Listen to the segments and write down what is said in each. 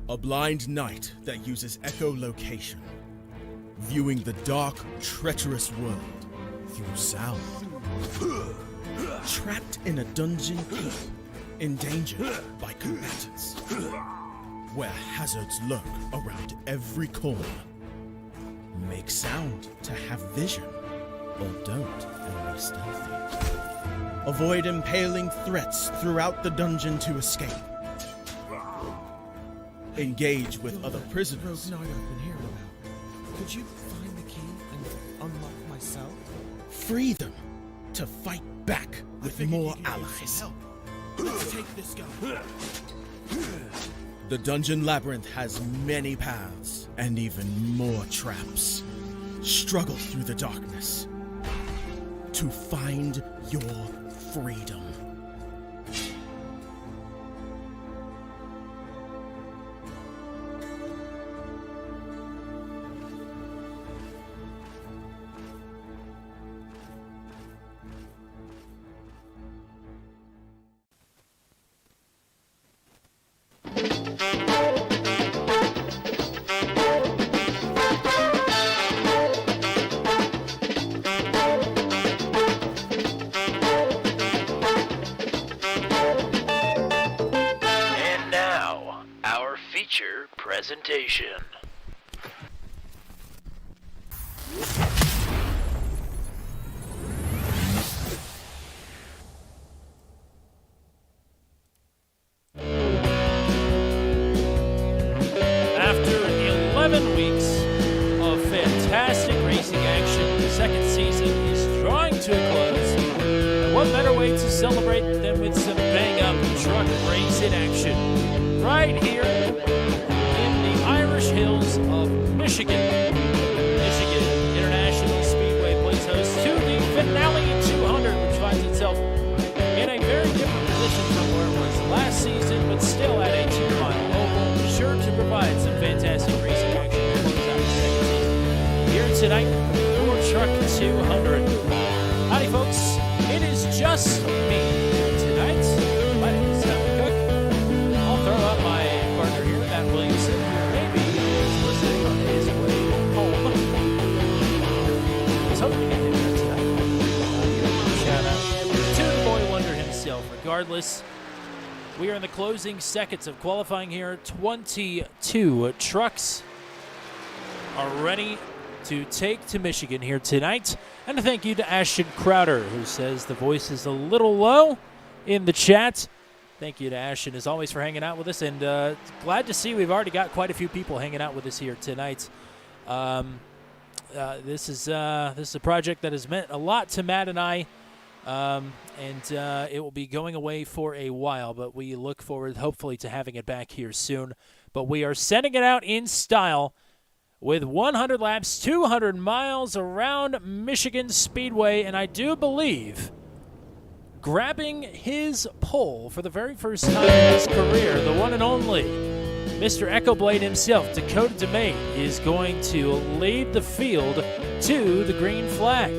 A blind knight that uses echolocation, viewing the dark, treacherous world through sound. Trapped in a dungeon keep, endangered by combatants, where hazards lurk around every corner. Make sound to have vision, or don't and be stealthy. Avoid impaling threats throughout the dungeon to escape. Engage with other prisoners. Rogue Knight I've been hearing about. Could you find the key and unlock my cell? Free them to fight back with more allies. Let's take this guy. The Dungeon Labyrinth has many paths and even more traps. Struggle through the darkness to find your freedom. Presentation. After 11 weeks of fantastic racing action, the second season is drawing to a close. And what better way to celebrate than with some bang-up truck racing action right here Hills of Michigan. Michigan International Speedway plays host to the Finale 200, which finds itself in a very different position from where it was last season, but still at a 2-mile oval, sure to provide some fantastic racing action to close out the second season. Here tonight for Truck 200. Howdy, folks. It is just me tonight. My name is Tom Cook. I'll throw out my partner here, Matt Williamson. Regardless, we are in the closing seconds of qualifying here. 22 trucks are ready to take to Michigan here tonight. And a thank you to Ashton Crowder, who says the voice is a little low in the chat. Thank you to Ashton, as always, for hanging out with us. And glad to see we've already got quite a few people hanging out with us here tonight. This is a project that has meant a lot to Matt and I. It will be going away for a while, but we look forward, hopefully, to having it back here soon. But we are sending it out in style with 100 laps, 200 miles around Michigan Speedway, and I do believe grabbing his pole for the very first time in his career, the one and only Mr. Echo Blade himself, Dakota DeMay, is going to lead the field to the green flag.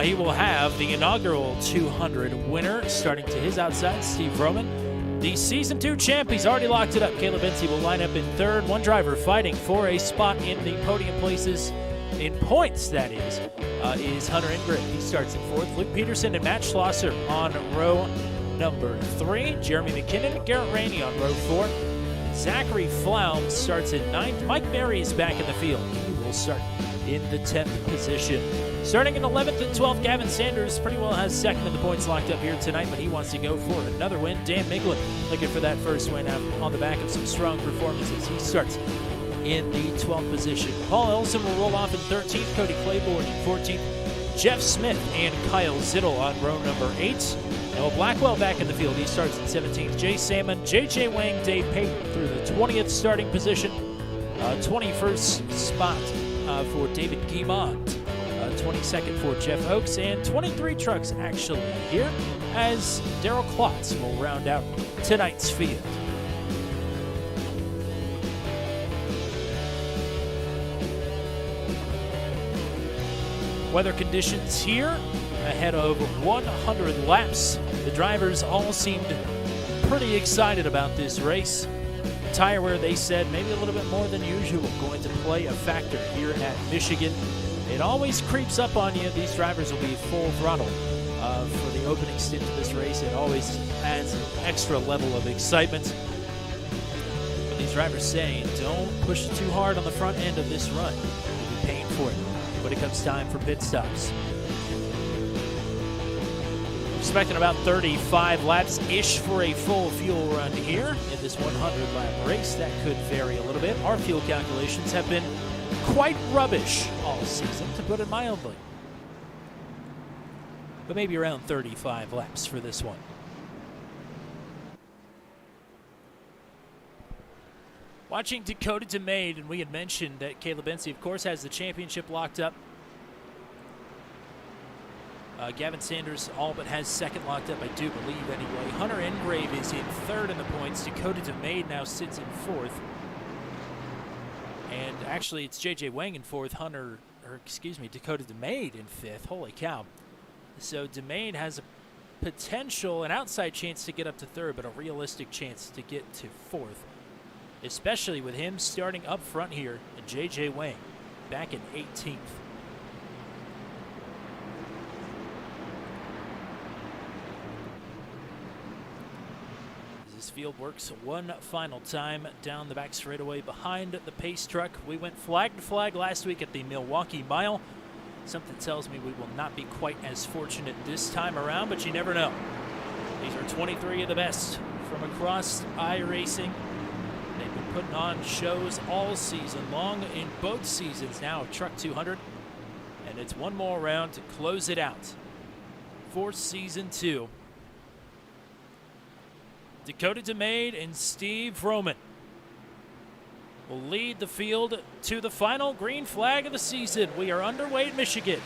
He will have the inaugural 200 winner starting to his outside, Steve Roman. The Season 2 champ, he's already locked it up. Caleb Benzie will line up in third. One driver fighting for a spot in the podium places, in points, that is Hunter Ingrid. He starts in fourth. Luke Peterson and Matt Schlosser on row number 3. Jeremy McKinnon, Garrett Rainey on row 4. Zachary Flaum starts in ninth. Mike Berry is back in the field. He will start in the 10th position. Starting in 11th and 12th, Gavin Sanders pretty well has second in the points locked up here tonight, but he wants to go for another win. Dan Miglin looking for that first win on the back of some strong performances. He starts in the 12th position. Paul Ellison will roll off in 13th, Cody Claiborne in 14th, Jeff Smith and Kyle Zittel on row number 8. Noah Blackwell back in the field. He starts in 17th. Jay Salmon, J.J. Wang, Dave Payton through the 20th starting position. 21st spot for David Guimond. 22nd for Jeff Oakes, and 23 trucks actually here as Daryl Klotz will round out tonight's field. Weather conditions here ahead of 100 laps. The drivers all seemed pretty excited about this race. tire wear, they said, maybe a little bit more than usual, going to play a factor here at Michigan. It always creeps up on you. These drivers will be full throttle for the opening stint of this race. It always adds an extra level of excitement. But these drivers say, don't push too hard on the front end of this run. You'll be paying for it when it comes time for pit stops. Expecting about 35 laps-ish for a full fuel run here in this 100-lap race. That could vary a little bit. Our fuel calculations have been quite rubbish all season, to put it mildly. But maybe around 35 laps for this one. Watching Dakota DeMade, and we had mentioned that Caleb Benzie, of course, has the championship locked up. Gavin Sanders all but has second locked up, I do believe, anyway. Hunter Engrave is in third in the points. Dakota DeMade now sits in fourth. And actually, it's J.J. Wang in fourth, Dakota DeMade in fifth. Holy cow. So DeMade has a potential, an outside chance to get up to third, but a realistic chance to get to fourth, especially with him starting up front here and J.J. Wang back in 18th. This field works one final time down the back straightaway behind the pace truck. We went flag to flag last week at the Milwaukee Mile. Something tells me we will not be quite as fortunate this time around, but you never know. These are 23 of the best from across iRacing. They've been putting on shows all season long in both seasons now of Truck 200. And it's one more round to close it out for Season 2. Dakota DeMade and Steve Roman will lead the field to the final green flag of the season. We are underway at Michigan.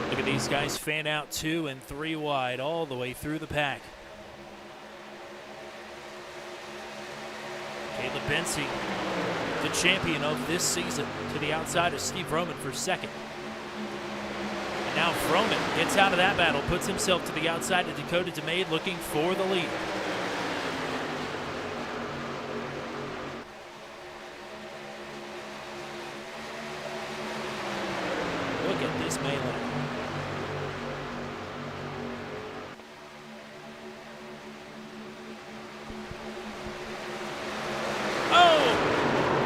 Look at these guys fan out 2 and 3 wide all the way through the pack. Caleb Benzie, the champion of this season, to the outside of Steve Roman for second. And now Froman gets out of that battle, puts himself to the outside of Dakota DeMade, looking for the lead. Look at this melee.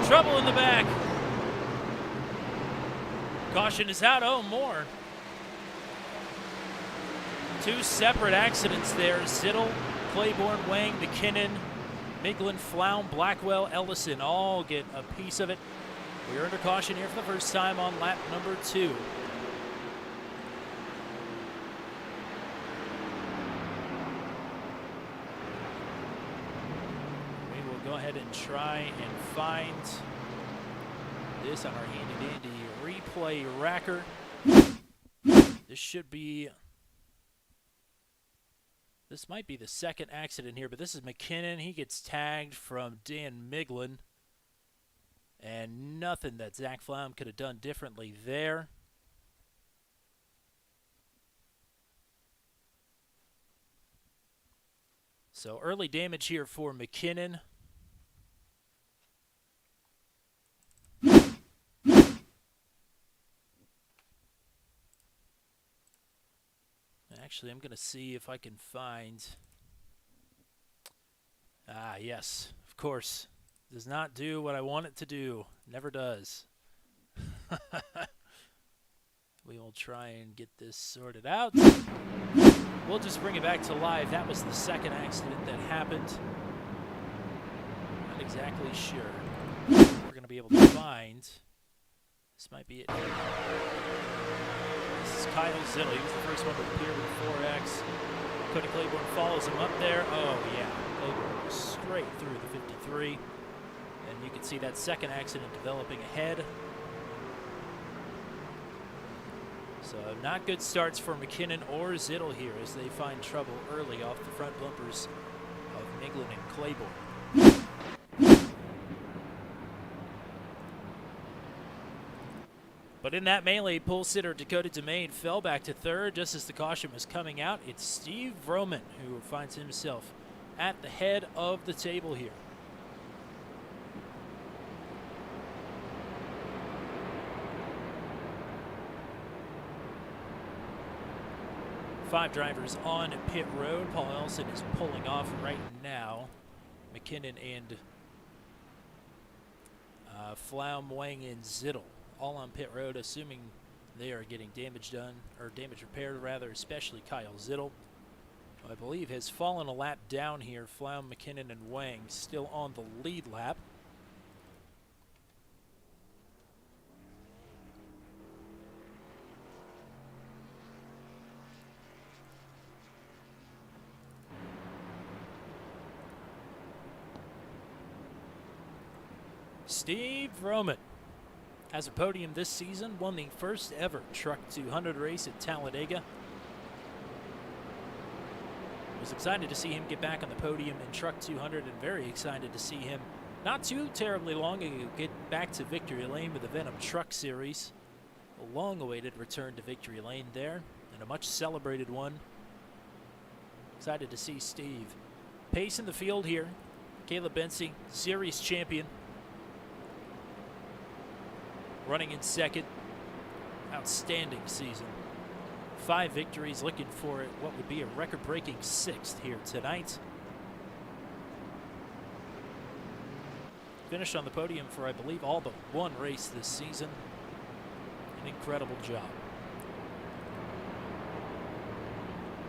Trouble in the back. Caution is out. Oh, more. 2 separate accidents there. Zittel, Claiborne, Wang, McKinnon, Miglin, Flaum, Blackwell, Ellison all get a piece of it. We're under caution here for the first time on lap number 2. We will go ahead and try and find this on our handy-dandy replay racker. This might be the second accident here, but this is McKinnon. He gets tagged from Dan Miglin. And nothing that Zach Flaum could have done differently there. So early damage here for McKinnon. Actually, I'm going to see if I can find... Ah, yes, of course. Does not do what I want it to do. Never does. We will try and get this sorted out. We'll just bring it back to live. That was the second accident that happened. Not exactly sure. We're going to be able to find... This might be it. This is Kyle Zittel. He was the first one to appear with 4X. Cody Claiborne follows him up there. Oh, yeah. Claiborne goes straight through the 53. And you can see that second accident developing ahead. So not good starts for McKinnon or Zittel here as they find trouble early off the front bumpers of England and Claiborne. But in that melee, pole sitter Dakota DeMaine fell back to third just as the caution was coming out. It's Steve Vroman who finds himself at the head of the table here. Five drivers on pit road. Paul Elson is pulling off right now. McKinnon and Flaum, Wang, and Zittel all on pit road, assuming they are getting damage done, or damage repaired rather, especially Kyle Zittel, who I believe has fallen a lap down here. Flaum, McKinnon, and Wang still on the lead lap. Steve Vroman has a podium this season, won the first ever Truck 200 race at Talladega. Was excited to see him get back on the podium in Truck 200 and very excited to see him not too terribly long ago get back to victory lane with the Venom Truck Series. A long-awaited return to victory lane there and a much celebrated one. Excited to see Steve. Pace in the field here. Caleb Bensey, series champion. Running in second. Outstanding season. 5 victories, looking for what would be a record-breaking 6th here tonight. Finished on the podium for, I believe, all but one race this season. An incredible job.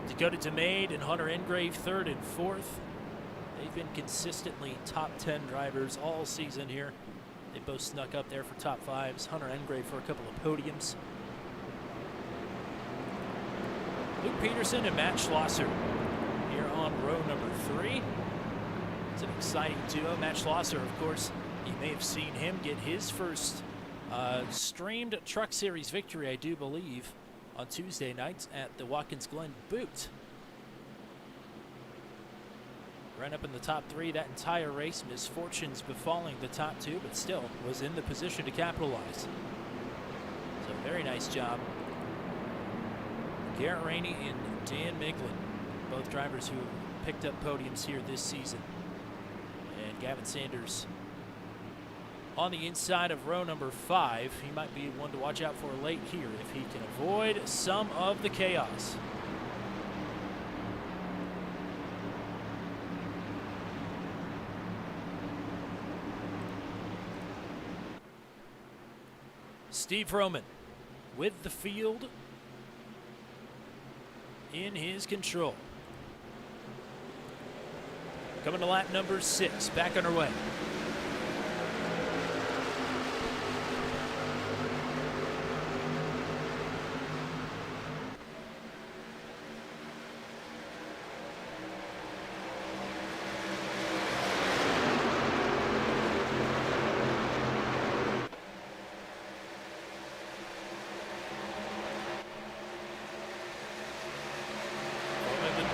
Dakota DeMaine and Hunter Engrave 3rd and 4th. They've been consistently top 10 drivers all season here. They both snuck up there for top 5s. Hunter Engrave for a couple of podiums. Luke Peterson and Matt Schlosser here on row number 3. It's an exciting duo. Matt Schlosser, of course, you may have seen him get his first streamed Truck Series victory, I do believe, on Tuesday night at the Watkins Glen Boot. Ran up in the top 3 that entire race. Misfortunes befalling the top 2, but still was in the position to capitalize. So very nice job. Garrett Rainey and Dan Miglin, both drivers who picked up podiums here this season. And Gavin Sanders on the inside of row number 5. He might be one to watch out for late here if he can avoid some of the chaos. Steve Vroman with the field in his control. Coming to lap number 6, back underway.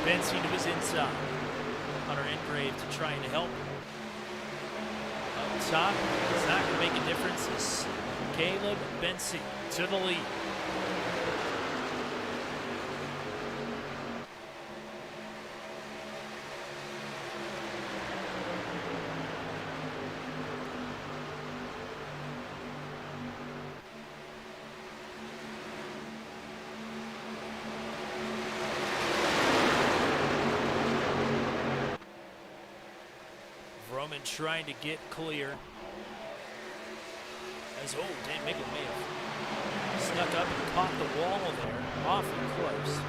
Bensey to his inside. Hunter Engrave to try and help. Up top, it's not going to make a difference. It's Caleb Bensey to the lead. Trying to get clear. As Dan Miglin may have snuck up and caught the wall there, awfully close.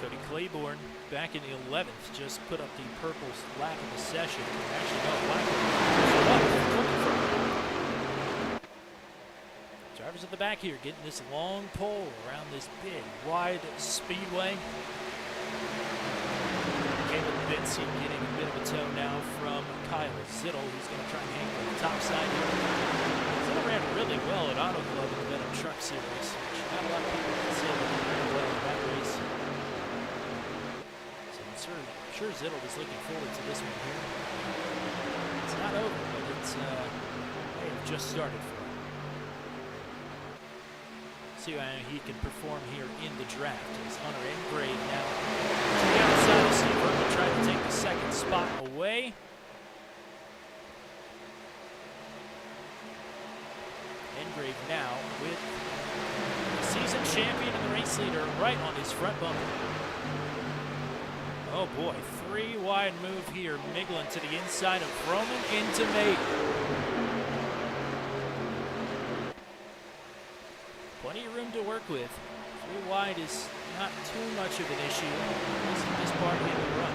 Cody Claiborne back in the 11th just put up the purple lap of the session. Actually, no, black. Drivers at the back here getting this long pole around this big, wide speedway. Caleb Vinci getting a bit of a tow now from Kyle Zittel, who's going to try and hang on the top side here. Zittel ran really well at Auto Club in the Venom Truck Series, which not a lot of people can say that he ran well in that race. So I'm sure Zittel was looking forward to this one here. It's not over, but it's may have just started for him. See how he can perform here in the draft as Hunter Engrave now to the outside of Steve Verman, trying to take the second spot away. Engrave now with the season champion and the race leader right on his front bumper. Oh boy, 3 wide move here. Miglin to the inside of Roman into Maiden. Plenty of room to work with. 3 wide is not too much of an issue, at least in this part of the run.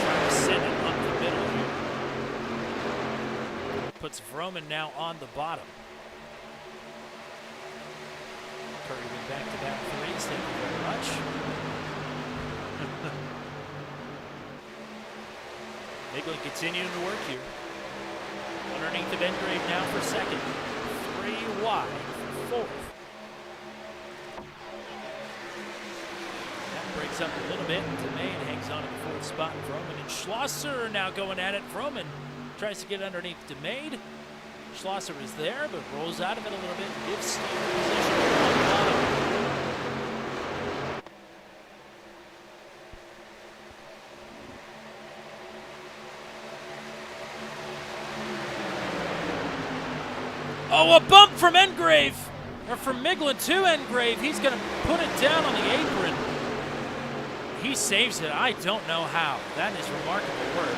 Trying to send it up the middle here. Puts Vroman now on the bottom. Curry with back-to-back threes. Thank you very much. Miglin continuing to work here. Underneath of Engrave now for second. 3 wide for fourth. That breaks up a little bit. DeMaine hangs on to the fourth spot. Vroman and Schlosser are now going at it. Vroman tries to get underneath DeMaine. Schlosser is there, but rolls out of it a little bit. Gives Steve a position on the bottom. Oh, a bump from Engrave, or from Miglin to Engrave. He's going to put it down on the apron. He saves it. I don't know how. That is remarkable work.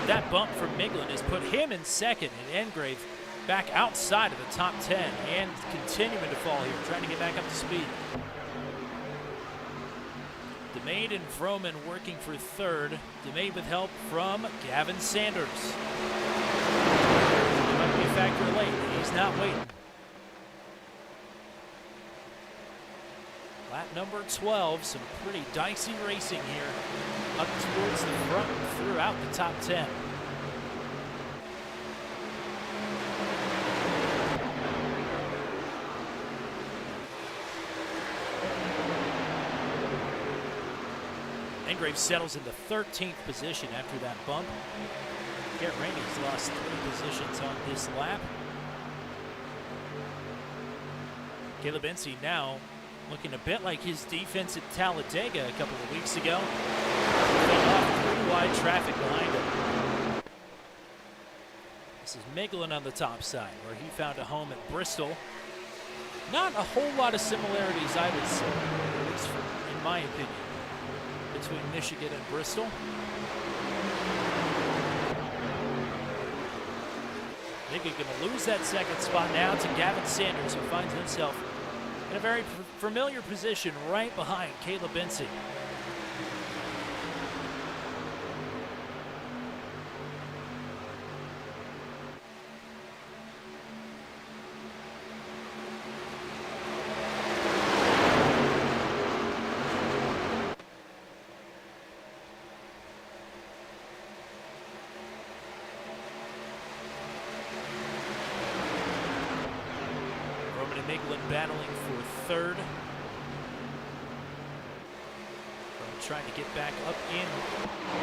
That bump from Miglin has put him in second, and Engrave back outside of the top 10 and continuing to fall here, trying to get back up to speed. DeMaine and Vroman working for third. DeMaine with help from Gavin Sanders. Might be a factor late. He's not waiting. Lap number 12. Some pretty dicey racing here. Up towards the front throughout the top 10. Engrave settles in the 13th position after that bump. Garrett Ramey's lost 3 positions on this lap. Caleb Ency now looking a bit like his defense at Talladega a couple of weeks ago. Off 3 wide traffic behind him. This is Miglin on the top side, where he found a home at Bristol. Not a whole lot of similarities, I would say, at least in my opinion, between Michigan and Bristol. Miglin going to lose that second spot now to Gavin Sanders, who finds himself in a very familiar position right behind Caleb Ency. Miglin battling for third. Trying to get back up in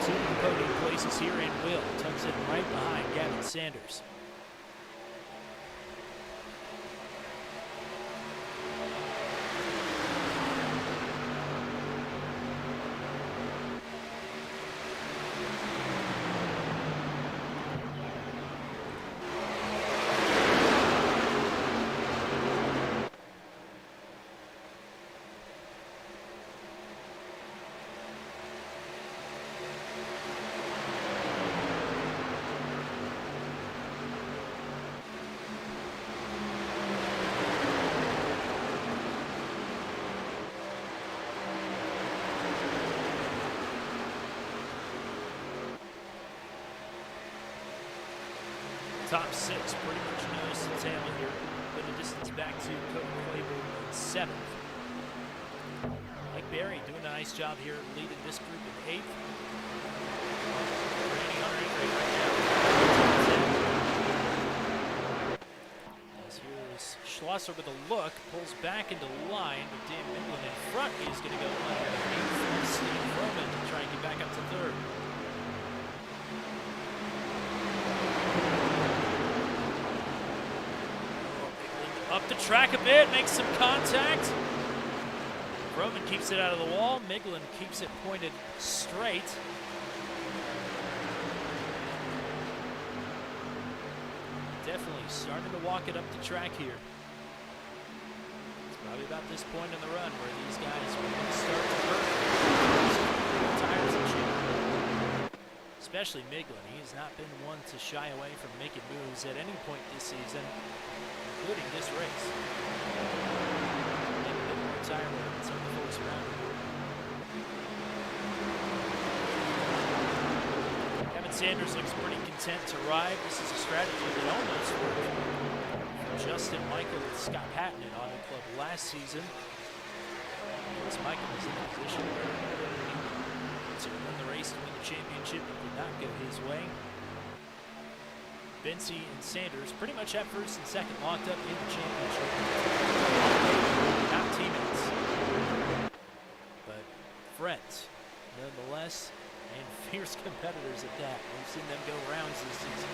to the podium places here, and Will tucks it right behind Gavin Sanders. Top six pretty much nose to tail here. Bit of distance back to Cody Claiborne in 7th. Mike Berry doing a nice job here leading this group in 8th. Randy Hunter Ingray right now. As here's Schlosser with a look, pulls back into line, but Dan Midland in front is going to go underneath Steve Roman to try and get back up to 3rd. Up the track a bit, makes some contact. Roman keeps it out of the wall. Midland keeps it pointed straight. Definitely starting to walk it up the track here. It's probably about this point in the run where these guys are going to start to hurt. Tires and shit. Especially Midland. He has not been one to shy away from making moves at any point this season, including this race. Maybe a bit more tire wear than some of the folks around him. Kevin Sanders looks pretty content to ride. This is a strategy that almost worked for Justin Michael with Scott Patton at Auto Club last season. Because Michael was in a position where to win the race to win the championship, it did not go his way. Benzie and Sanders pretty much at first and second locked up in the championship. Not teammates, but friends nonetheless, and fierce competitors at that. We've seen them go rounds this season.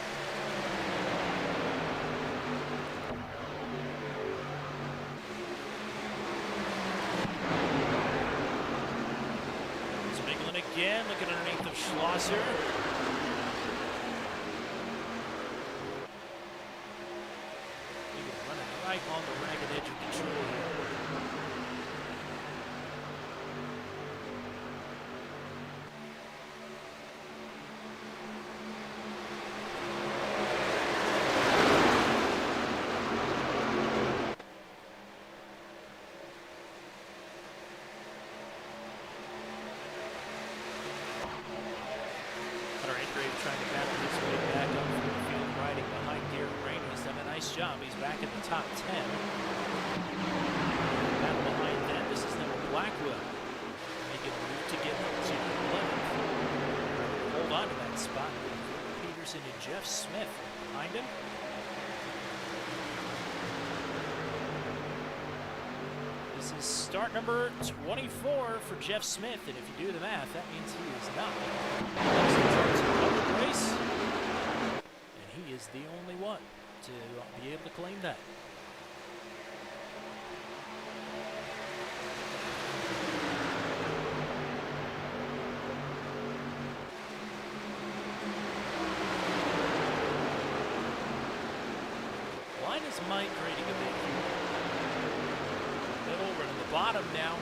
There's Midland again, looking underneath of Schlosser. Right on the ragged edge of control here. Hunter Ingray trying to battle his way back up through the field, riding behind Garrett Rainey. He's done a nice job. He's back in the top 10. Battle behind them. This is Noah Blackwell making a move to get up to 11th. Hold on to that spot with Peterson and Jeff Smith behind him. This is start number 24 for Jeff Smith, and if you do the math, that means he is not the race, and he is the only one to be able to claim that. Line is migrating a bit here. Middle, we're in the bottom now.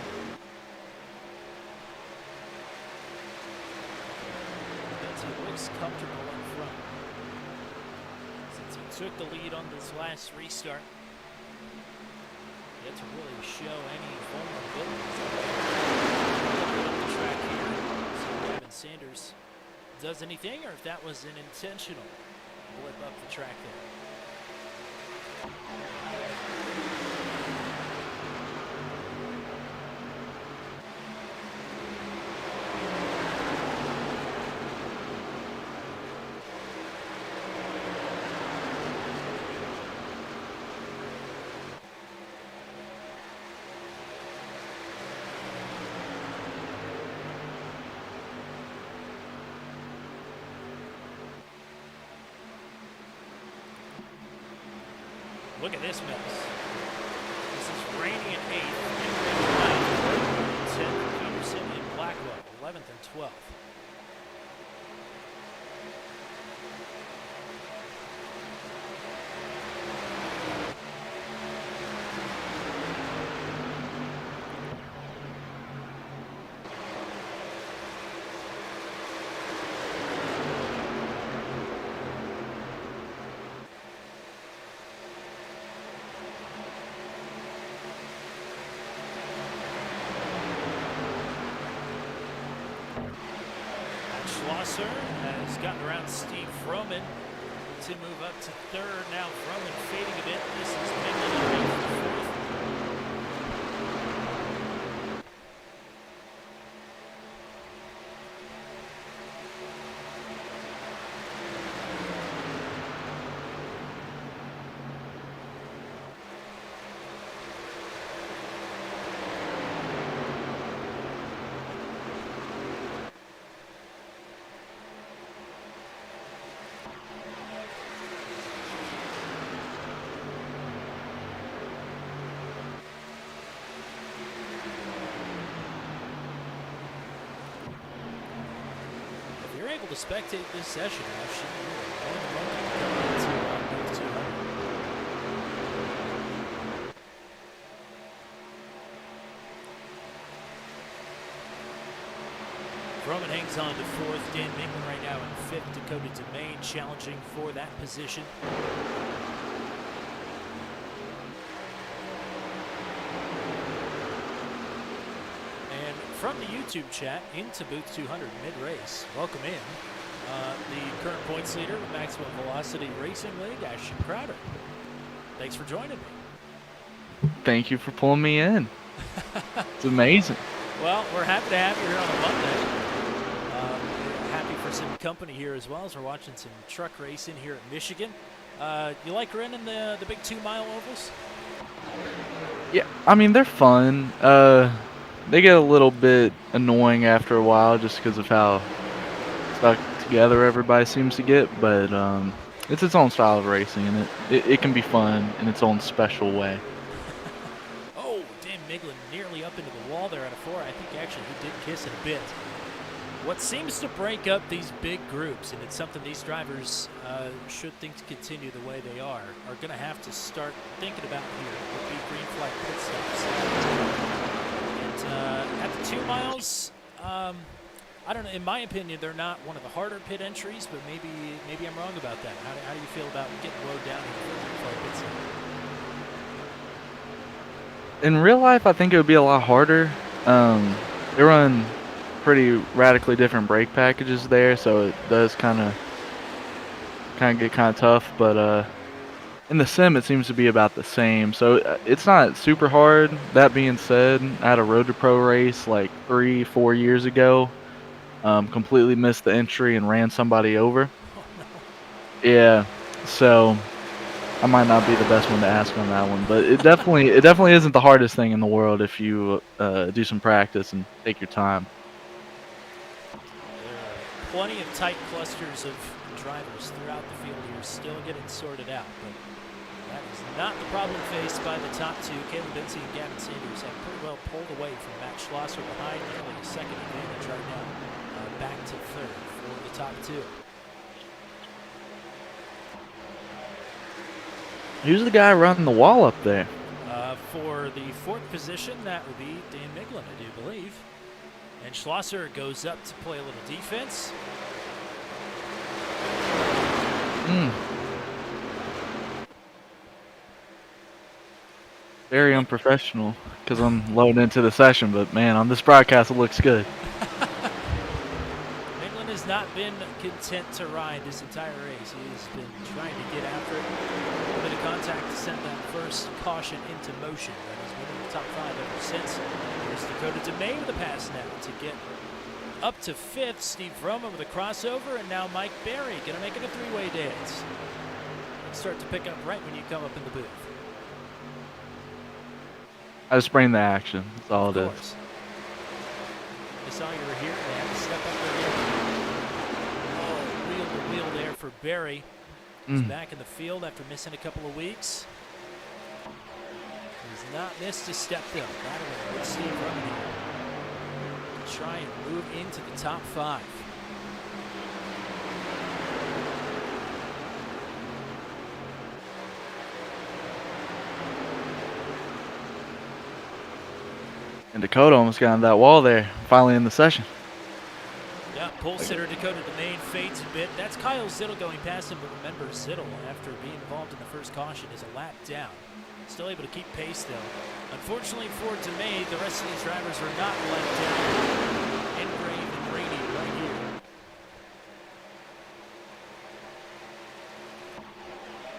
Benzie looks comfortable in front. Since he took the lead on this last restart, yet to really show any vulnerabilities on the track here. So Kevin Sanders does anything, or if that was an intentional blip up the track there. Look at this mess. This is Rainey at 8th, and 10th, Peterson and Blackwell, 11th and 12th. Schlosser has gotten around Steve Froman. to move up to third. Now Roman fading a bit. This is Miglen for fourth. If you're able to spectate this session, actually, you're more than welcome to come into Booth 200. Roman hangs on to fourth. Dan Miglen right now in fifth. Dakota Domain challenging for that position. And from the YouTube chat into Booth 200 mid-race, welcome in the current points leader with Maximum Velocity Racing League, Ashton Crowder. Thanks for joining me. Thank you for pulling me in. It's amazing. Well, we're happy to have you here on a Monday. Happy for some company here as well as we're watching some truck racing here at Michigan. You like running the big 2 mile ovals? Yeah, I mean, they're fun. They get a little bit annoying after a while just because of how stuck together everybody seems to get, but it's its own style of racing, and it can be fun in its own special way. Oh, Dan Miglen nearly up into the wall there out of 4. I think actually he did kiss it a bit. What seems to break up these big groups, and it's something these drivers, should things continue the way they are going to have to start thinking about here, would be green flag pit stops. And at the 2 miles, I don't know, in my opinion, they're not one of the harder pit entries, but maybe I'm wrong about that. How do you feel about getting rode down here for green flag pit stop? In real life, I think it would be a lot harder. They run pretty radically different brake packages there, so it does kind of get tough, but in the sim it seems to be about the same, so it's not super hard. That being said, I had a Road to Pro race like 3-4 years ago, completely missed the entry and ran somebody over. Yeah, so I might not be the best one to ask on that one, but it definitely isn't the hardest thing in the world if you do some practice and take your time. Plenty of tight clusters of drivers throughout the field here still getting sorted out, but that is not the problem faced by the top two. Caleb Benzie and Gavin Sanders have pretty well pulled away from Matt Schlosser behind, nearly a second advantage right now, back to third for the top two. Who's the guy running the wall up there? For the fourth position, that would be Dan Miglen, I do believe. And Schlosser goes up to play a little defense. Very unprofessional because I'm loading into the session, but man, on this broadcast it looks good. Miglen has not been content to ride this entire race. He has been trying to get after it. A bit of contact to send that first caution into motion. That has been in the top 5 ever since. There's Dakota Domain with the pass now to get up to 5th. Steve Roman with a crossover, and now Mike Berry going to make it a 3-way dance. Start to pick up right when you come up in the booth. I just bring the action. That's all it is. They saw you were here. They had to step up there. Oh, wheel to wheel there for Berry. He's back in the field after missing a couple of weeks. He's not missed a step though. Battling with Steve Roman here to try and move into the top 5. And Dakota almost got on that wall there, finally in the session. Yeah, pole sitter Dakota Domain fades a bit. That's Kyle Zittel going past him, but remember Zittel, after being involved in the first caution, is a lap down. Still able to keep pace though. Unfortunately for Domain, the rest of these drivers are not let down. Engrave and Rainey right here.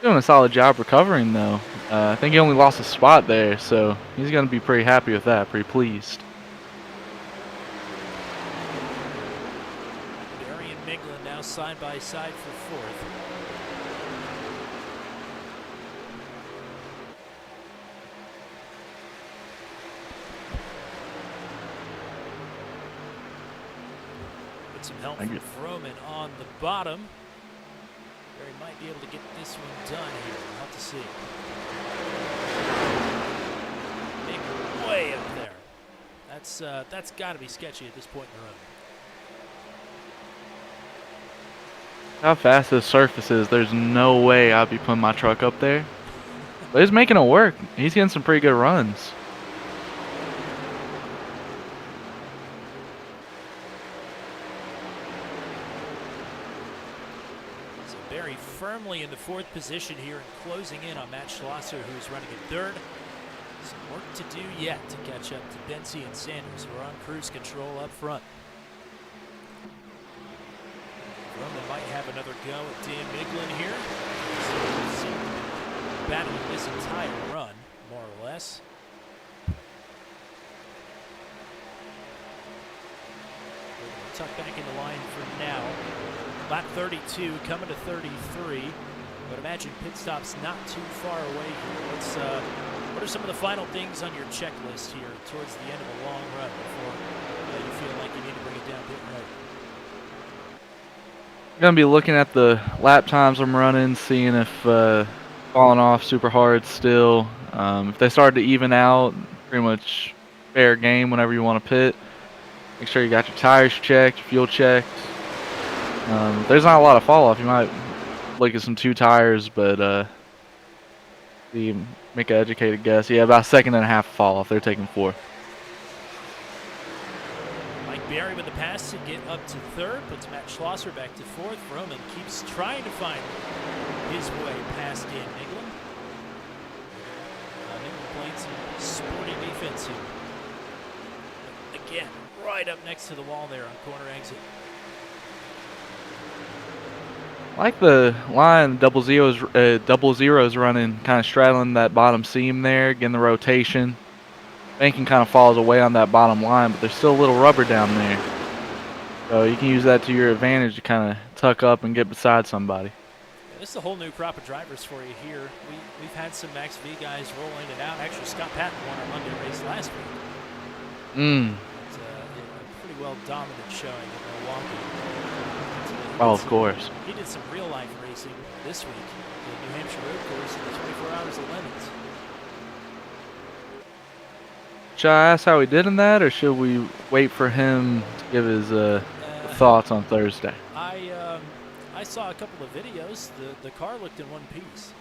Doing a solid job recovering though. I think he only lost a spot there, so he's gonna be pretty happy with that, pretty pleased. Barry and Miglin now side by side for fourth. With some help from Froman on the bottom. Barry might be able to get this one done here. We'll have to see. Big way up there. That's got to be sketchy at this point in the run. How fast this surface is, there's no way I'd be putting my truck up there. But he's making it work. He's getting some pretty good runs. So Barry firmly in the fourth position here and closing in on Matt Schlosser, who's running in third. Some work to do yet to catch up to Bensy and Sanders, who are on cruise control up front. Roman might have another go at Dan Miglin here. So battling this entire run, more or less. We're going to tuck back in the line for now. Lap 32 coming to 33. But imagine pit stop's not too far away here. What are some of the final things on your checklist here towards the end of a long run before you feel like you need to bring it down pit road? I'm gonna be looking at the lap times I'm running, seeing if falling off super hard still. If they start to even out, pretty much fair game whenever you want to pit. Make sure you got your tires checked, fuel checked. There's not a lot of fall off. You might look at some 2 tires, but make an educated guess. Yeah, about a second and a half fall off. They're taking 4. Barry with the pass to get up to third, puts Matt Schlosser back to fourth. Roman keeps trying to find his way past Dan Miglin. Miglin playing some sporty defense here. But again, right up next to the wall there on corner exit. I like the line double zeros running, kind of straddling that bottom seam there, getting the rotation. Banking kind of falls away on that bottom line, but there's still a little rubber down there. So you can use that to your advantage to kind of tuck up and get beside somebody. Yeah, this is a whole new crop of drivers for you here. We've had some Max V guys roll in and out. Actually, Scott Patton won our Monday race last week. It's a pretty well dominant showing in Milwaukee. Oh, of course. He did some real life racing this week. The New Hampshire road course in the 24 Hours of Lemons. Should I ask how he did in that, or should we wait for him to give his thoughts on Thursday? I saw a couple of videos. The car looked in one piece.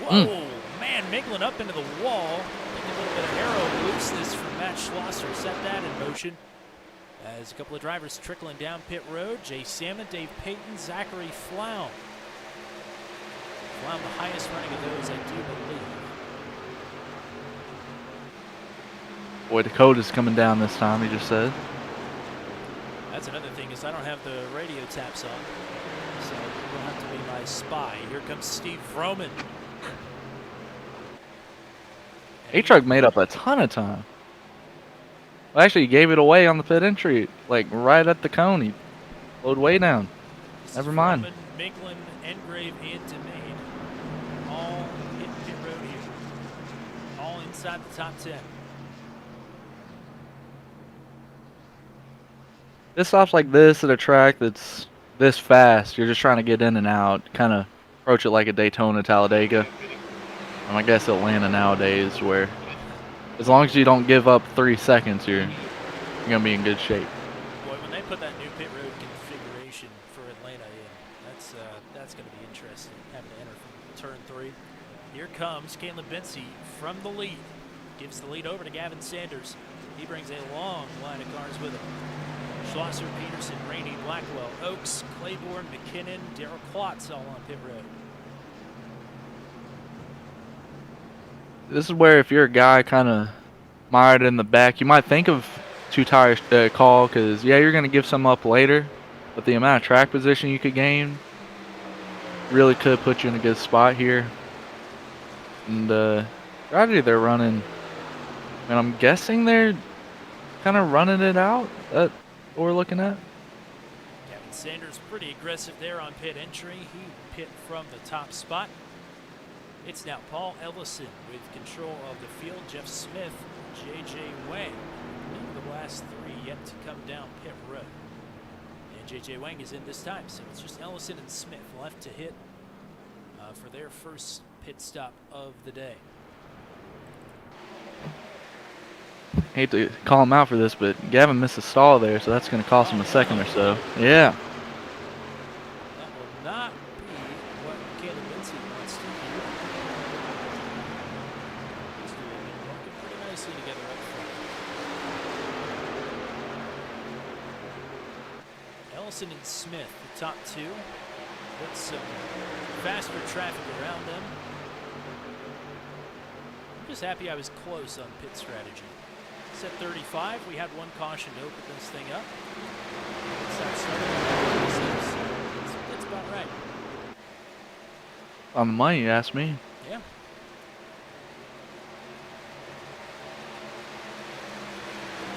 Whoa, man, Miglin up into the wall. I think a little bit of aero looseness from Matt Schlosser set that in motion. As a couple of drivers trickling down pit road. Jay Salmon, Dave Payton, Zachary Flown. Flown the highest running of those, I do believe. Boy, Dakota's coming down this time, he just said. That's another thing, is I don't have the radio taps on. So you'll have to be my spy. Here comes Steve Vroman. A-Truck made up a ton of time. Well, actually, he gave it away on the pit entry, like right at the cone. He slowed way down. Never mind. Vroman, Miglin, Engrave, and Demain all hitting pit road here. All inside the top 10. This stops like this at a track that's this fast. You're just trying to get in and out. Kind of approach it like a Daytona, Talladega. And I guess Atlanta nowadays, where as long as you don't give up 3 seconds, you're going to be in good shape. Boy, when they put that new pit road configuration for Atlanta in, that's going to be interesting, having to enter from turn 3. Here comes Caleb Bensy from the lead. Gives the lead over to Gavin Sanders. He brings a long line of cars with him. Schlosser, Peterson, Rainey, Blackwell, Oaks, Claiborne, McKinnon, Darrell Klotz all on pit road. This is where if you're a guy kind of mired in the back, you might think of 2 tire call, because yeah, you're going to give some up later, but the amount of track position you could gain, really could put you in a good spot here. And strategy they're running, and I'm guessing they're kind of running it out. That what we're looking at. Gavin Sanders pretty aggressive there on pit entry. He pit from the top spot. It's now Paul Ellison with control of the field. Jeff Smith, J.J. Wang. The last three yet to come down pit road. And J.J. Wang is in this time, so it's just Ellison and Smith left to hit for their first pit stop of the day. Hate to call him out for this, but Gavin missed a stall there, so that's going to cost him a second or so. Yeah. That will not be what Caleb Vincent wants to do. These two have been working pretty nicely together up front. Ellison and Smith, the top two, with some faster traffic around them. I'm just happy I was close on pit strategy. Set 35, we had one caution to open this thing up. That's about right. On the money, you asked me. Yeah.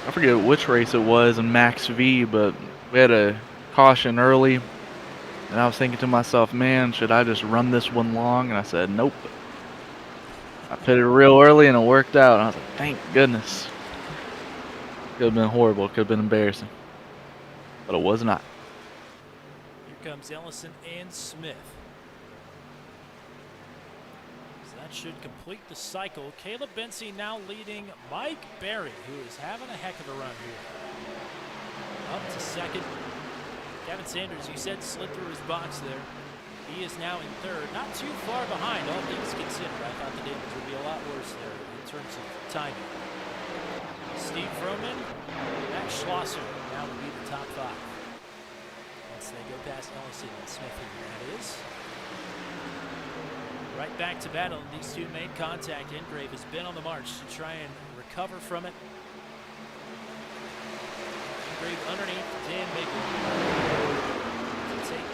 I forget which race it was in Max V, but we had a caution early, and I was thinking to myself, man, should I just run this one long? And I said, nope. I pitted real early, and it worked out. And I was like, thank goodness. Could have been horrible. Could have been embarrassing. But it was not. Here comes Ellison and Smith. So that should complete the cycle. Caleb Benzie now leading Mike Berry, who is having a heck of a run here. Up to second. Gavin Sanders, you said, slid through his box there. He is now in third. Not too far behind, all things considered. I thought the damage would be a lot worse there in terms of timing. Steve Vroman, Matt Schlosser now will be the top five. Once they go past Ellison and Smith, that is. Right back to battle, and these two made contact. Engrave has been on the march to try and recover from it. Engrave underneath Dan Maple to take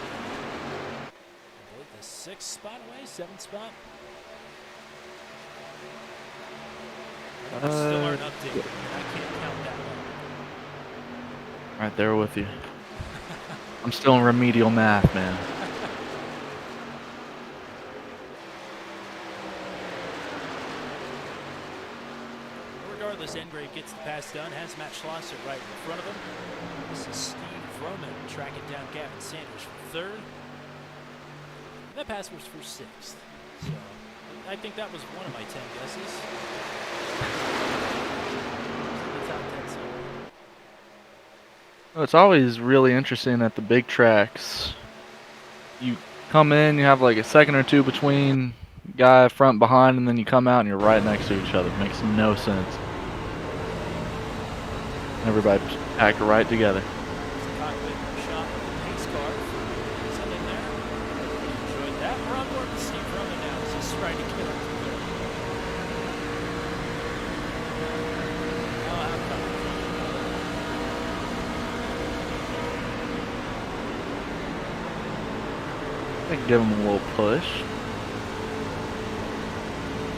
the sixth spot away, seventh spot. Still aren't updated. I can't count that one. Right there with you. I'm still in remedial math, man. Regardless, Engrave gets the pass done, has Matt Schlosser right in front of him. This is Steve Vroman tracking down Gavin Sanders for third. And that pass was for sixth. So I think that was one of my 10 guesses. It's always really interesting at the big tracks. You come in, you have like a second or two between guy front behind, and then you come out and you're right next to each other. It makes no sense. Everybody packed right together. Cockpit shot with the pace car. Something there. Enjoyed that. We're on board with Steve Roman now as he's trying to get up to third. Oh, how come? I can give him a little push.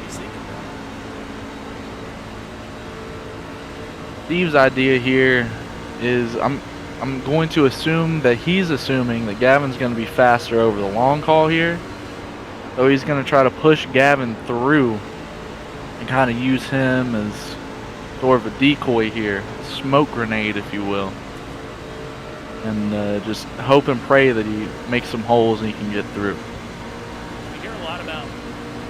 He's thinking about it. Steve's idea here is I'm going to assume that he's assuming that Gavin's going to be faster over the long haul here. So he's going to try to push Gavin through and kind of use him as sort of a decoy here. Smoke grenade, if you will. And just hope and pray that he makes some holes and he can get through. We hear a lot about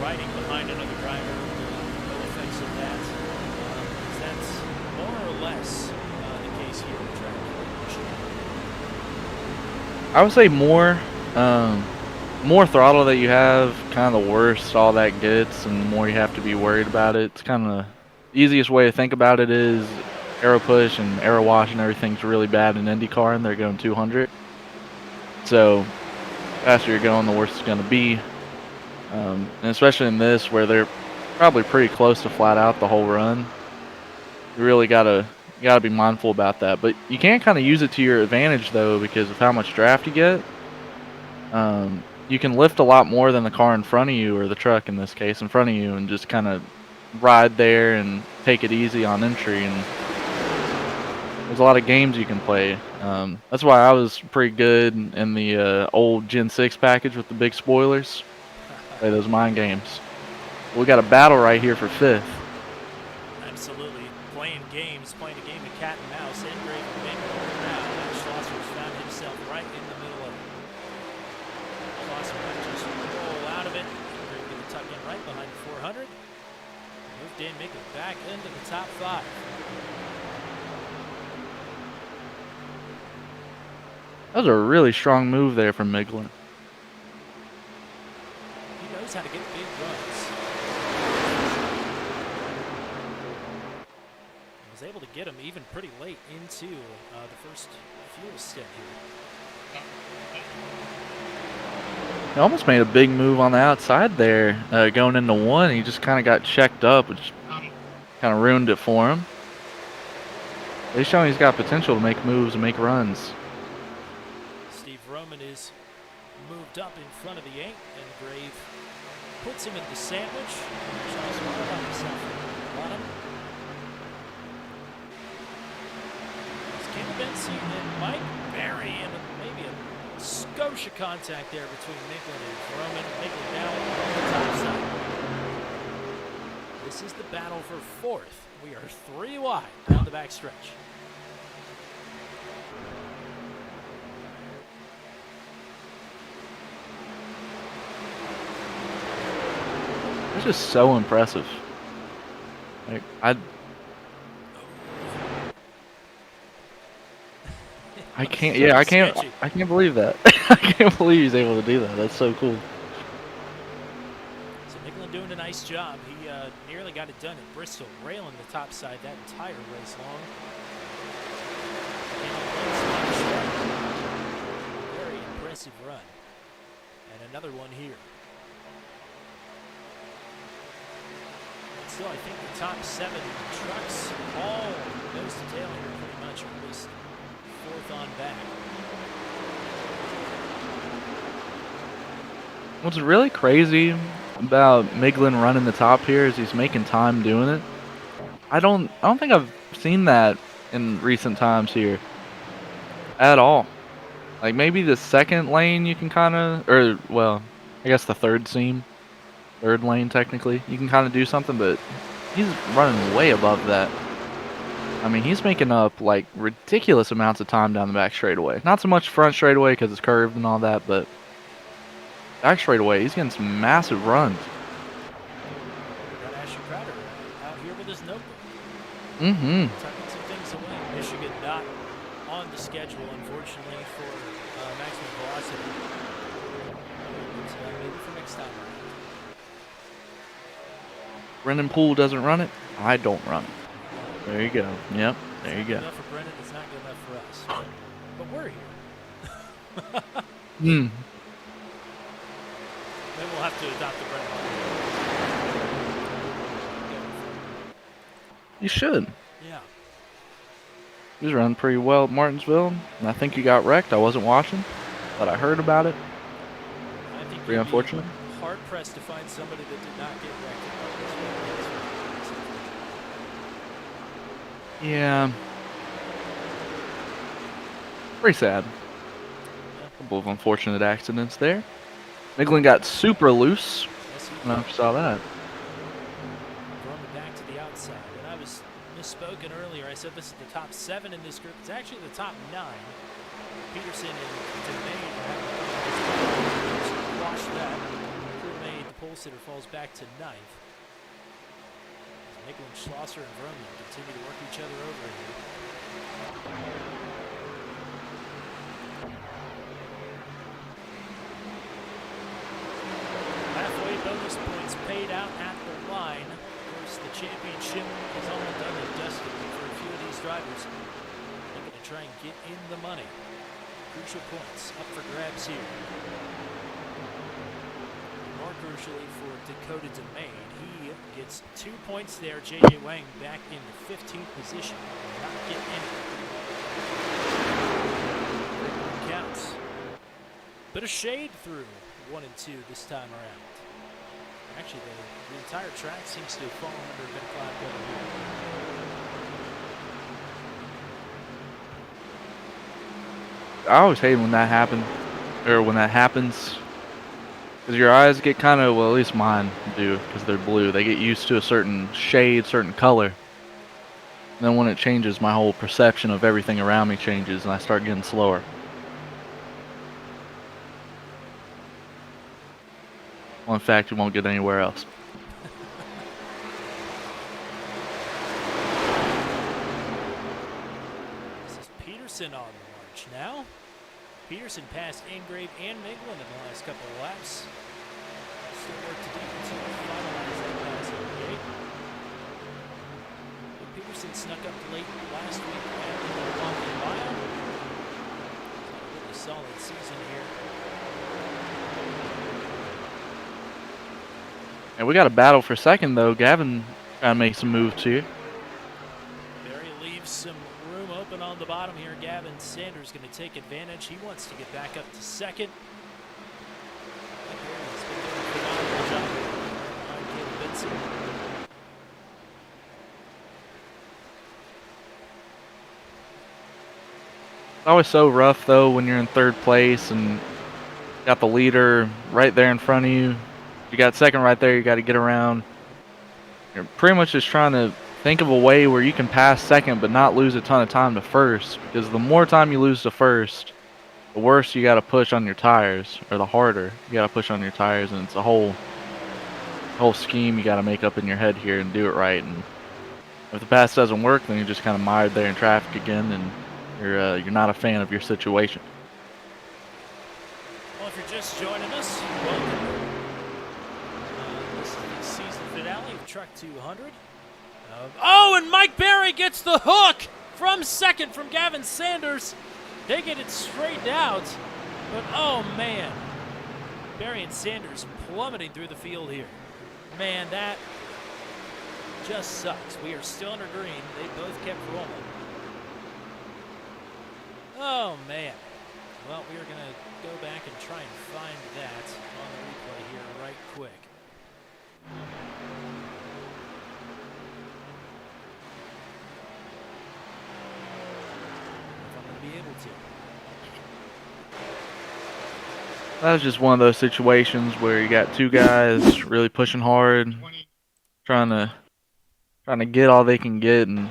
riding behind another driver, no effects of that. Is that more or less the case here at track? I would say more. More throttle that you have, kind of the worse all that gets, and the more you have to be worried about it. It's kind of the easiest way to think about it is aero push and aero wash and everything's really bad in IndyCar, and they're going 200. So, faster you're going, the worse it's going to be. And especially in this, where they're probably pretty close to flat out the whole run. You really gotta be mindful about that. But you can kind of use it to your advantage though, because of how much draft you get. you can lift a lot more than the car in front of you, or the truck in this case in front of you, and just kind of ride there and take it easy on entry. And there's a lot of games you can play. That's why I was pretty good in the old Gen 6 package with the big spoilers. Play those mind games. We got a battle right here for 5th. Absolutely. Playing games, playing a game of cat and mouse. Engrave and Miglen now. And Schlosser's found himself right in the middle of it. Schlosser might just roll out of it. Engrave going to tuck in right behind the 400. Move Dan Miglen back into the top 5. That was a really strong move there from Miglen. He knows how to get big runs. He was able to get him even pretty late into the first fuel stint here. He almost made a big move on the outside there, going into 1. He just kind of got checked up, which kind of ruined it for him. He's showing he's got potential to make moves and make runs. Steve Roman is moved up in front of the 8, and Grave puts him in the sandwich. Charles Roman on himself at the bottom. It's Caleb Bensi and Mike Barry, and maybe a Scotia contact there between Miglen and Roman. Miglen now on the top side. This is the battle for 4th. We are 3 wide down the backstretch. It's just so impressive. Like I can't. Yeah, I can't. I can't believe that. I can't believe he's able to do that. That's so cool. So Miglen doing a nice job. He nearly got it done at Bristol, railing the top side that entire race long. Very impressive run. And another one here. Still, I think the top 7 trucks all nose to tail here pretty much, or at least 4th on back. What's really crazy about Miglen running the top here is he's making time doing it. I don't think I've seen that in recent times here at all. Like maybe the 2nd lane you can kind of, or well, I guess the 3rd seam. 3rd lane technically, you can kind of do something, but he's running way above that. I mean, he's making up like ridiculous amounts of time down the back straightaway. Not so much front straightaway because it's curved and all that, but back straightaway, he's getting some massive runs. Got Asher Crowder out here with his notebook. Mm-hmm. Tucking some things away. Michigan not on the schedule, unfortunately, for maximum velocity. So maybe for next time. Brendan Poole doesn't run it. I don't run it. There you go. Yep. There you go. Good enough for Brendan. It's not good enough for us. But we're here. Hmm. Then we'll have to adopt the Brendan. You should. Yeah. He was running pretty well at Martinsville, and I think he got wrecked. I wasn't watching, but I heard about it. I think Pretty unfortunate. Hard pressed to find somebody that did not get wrecked. Yeah. Pretty sad. A couple of unfortunate accidents there. Miglen got super loose. Yes, I don't know if you saw that. Throwing it back to the outside. And I was misspoken earlier. I said this is the top 7 in this group. It's actually the top 9. Peterson and DeMay squashed that. Crewmate, the pole sitter falls back to 9th. Miglen, Schlosser, and Vroman continue to work each other over here. Halfway bonus points paid out at the line. Of course, the championship is all done and dusted for a few of these drivers. Looking to try and get in the money. Crucial points up for grabs here. More crucially for Dakota DeMay, he gets 2 points there. JJ Wang back in the 15th position. Not get any. Counts. Bit of shade through 1 and 2 this time around. Actually, the entire track seems to have fallen under a bit of cloud cover here. I always hate when that happens, because your eyes get kind of, well, at least mine do, because they're blue. They get used to a certain shade, certain color. And then when it changes, my whole perception of everything around me changes, and I start getting slower. Well, in fact, you won't get anywhere else. This is Peterson on the march now. Peterson passed Ingrave and Miglin in the last couple of laps. Still work to do to finalize that pass at the gate. But Peterson snuck up late last week at the Milwaukee Mile. A really solid season here. And we got a battle for second, though. Gavin trying to make some moves here. Barry leaves some room open on the bottom here. Gavin Sanders going to take advantage. He wants to get back up to second. Barry's been doing a phenomenal job behind Caleb Benson. It's always so rough, though, when you're in third place and got the leader right there in front of you. You got second right there, you got to get around. You're pretty much just trying to think of a way where you can pass second but not lose a ton of time to first, because the more time you lose to first, the worse you got to push on your tires, or the harder you got to push on your tires, and it's a whole scheme you got to make up in your head here and do it right. And if the pass doesn't work, then you're just kind of mired there in traffic again, and you're not a fan of your situation. Well, if you're just joining us, welcome. This is the season finale of Truck 200. Oh, and Mike Barry gets the hook from second from Gavin Sanders. They get it straightened out, but oh man, Barry and Sanders plummeting through the field here. Man, that just sucks. We are still under green. They both kept rolling. Oh man. Well, we are going to go back and try and find that on the replay here right quick. If I'm going to be able to. That was just one of those situations where you got two guys really pushing hard, trying to get all they can get, and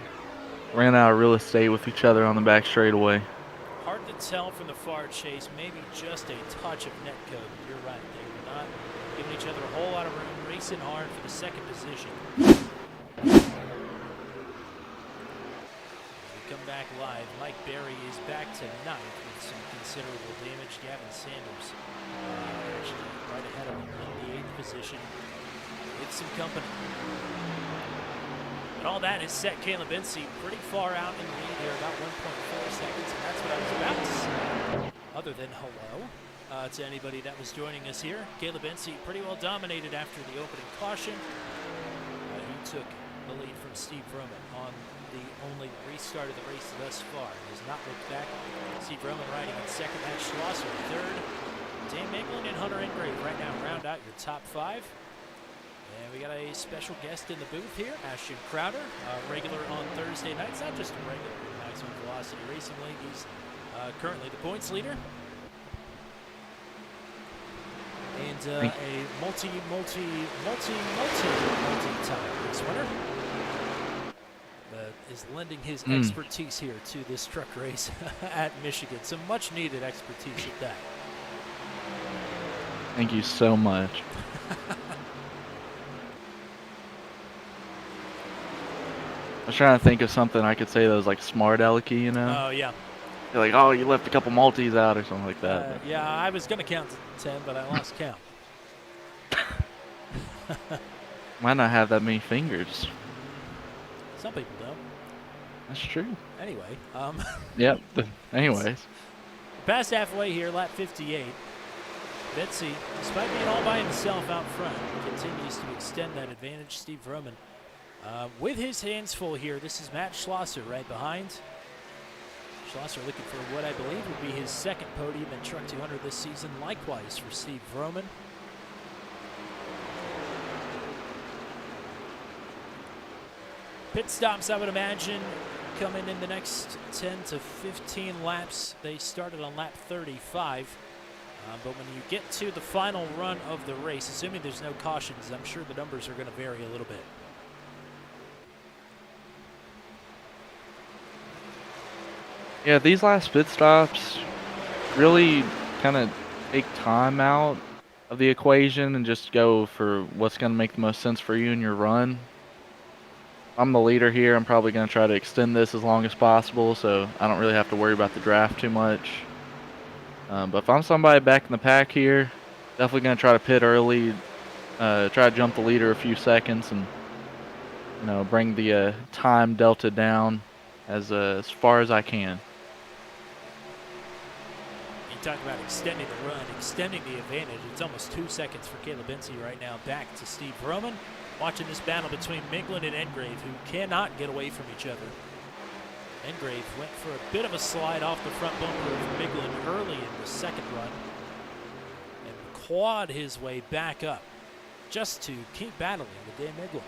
ran out of real estate with each other on the back straightaway. Hard to tell from the far chase, maybe just a touch of net code. You're right, they were not giving each other a whole lot of room, racing hard for the second position. As we come back live, Mike Barry is back to ninth with some considerable damage. Gavin Sanders actually right ahead of him in the 8th position with some company. But all that has set Caleb Benson pretty far out in the lead here, about 1.4 seconds, and that's what I was about to say. Other than hello to anybody that was joining us here. Caleb Benson pretty well dominated after the opening caution. He took the lead from Steve Roman on the only restart of the race thus far. He has not looked back. Steve Roman riding in second, Matt Schlosser in third. Dan Miglin and Hunter Ingrave right now round out your top 5. And we got a special guest in the booth here, Ashton Crowder, regular on Thursday nights, not just a regular in Maximum Velocity Racing League. He's currently the points leader. And a multi-time race winner. Is lending his expertise here to this truck race at Michigan. Some much needed expertise at that. Thank you so much. I was trying to think of something I could say that was like smart alecky, you know? Oh, yeah. You're like, oh, you left a couple multis out or something like that. Yeah, I was going to count to 10, but I lost count. Might not have that many fingers. Some people don't. That's true. Anyway. Yep. Anyways. Past halfway here, lap 58. Betsy, despite being all by himself out front, continues to extend that advantage. Steve Roman with his hands full here. This is Matt Schlosser right behind. Schlosser looking for what I believe would be his second podium in Truck 200 this season. Likewise for Steve Vroman. Pit stops, I would imagine, coming in the next 10 to 15 laps. They started on lap 35. But when you get to the final run of the race, assuming there's no cautions, I'm sure the numbers are going to vary a little bit. Yeah, these last pit stops really kind of take time out of the equation and just go for what's going to make the most sense for you in your run. I'm the leader here. I'm probably going to try to extend this as long as possible, so I don't really have to worry about the draft too much. But if I'm somebody back in the pack here, definitely going to try to pit early, try to jump the leader a few seconds, and bring the time delta down as far as I can. You talk about extending the run, extending the advantage. It's almost 2 seconds for Caleb Benzie right now. Back to Steve Vroman. Watching this battle between Miglin and Engrave, who cannot get away from each other. Engrave went for a bit of a slide off the front bumper of Miglin early in the second run and clawed his way back up just to keep battling with Dan Miglin.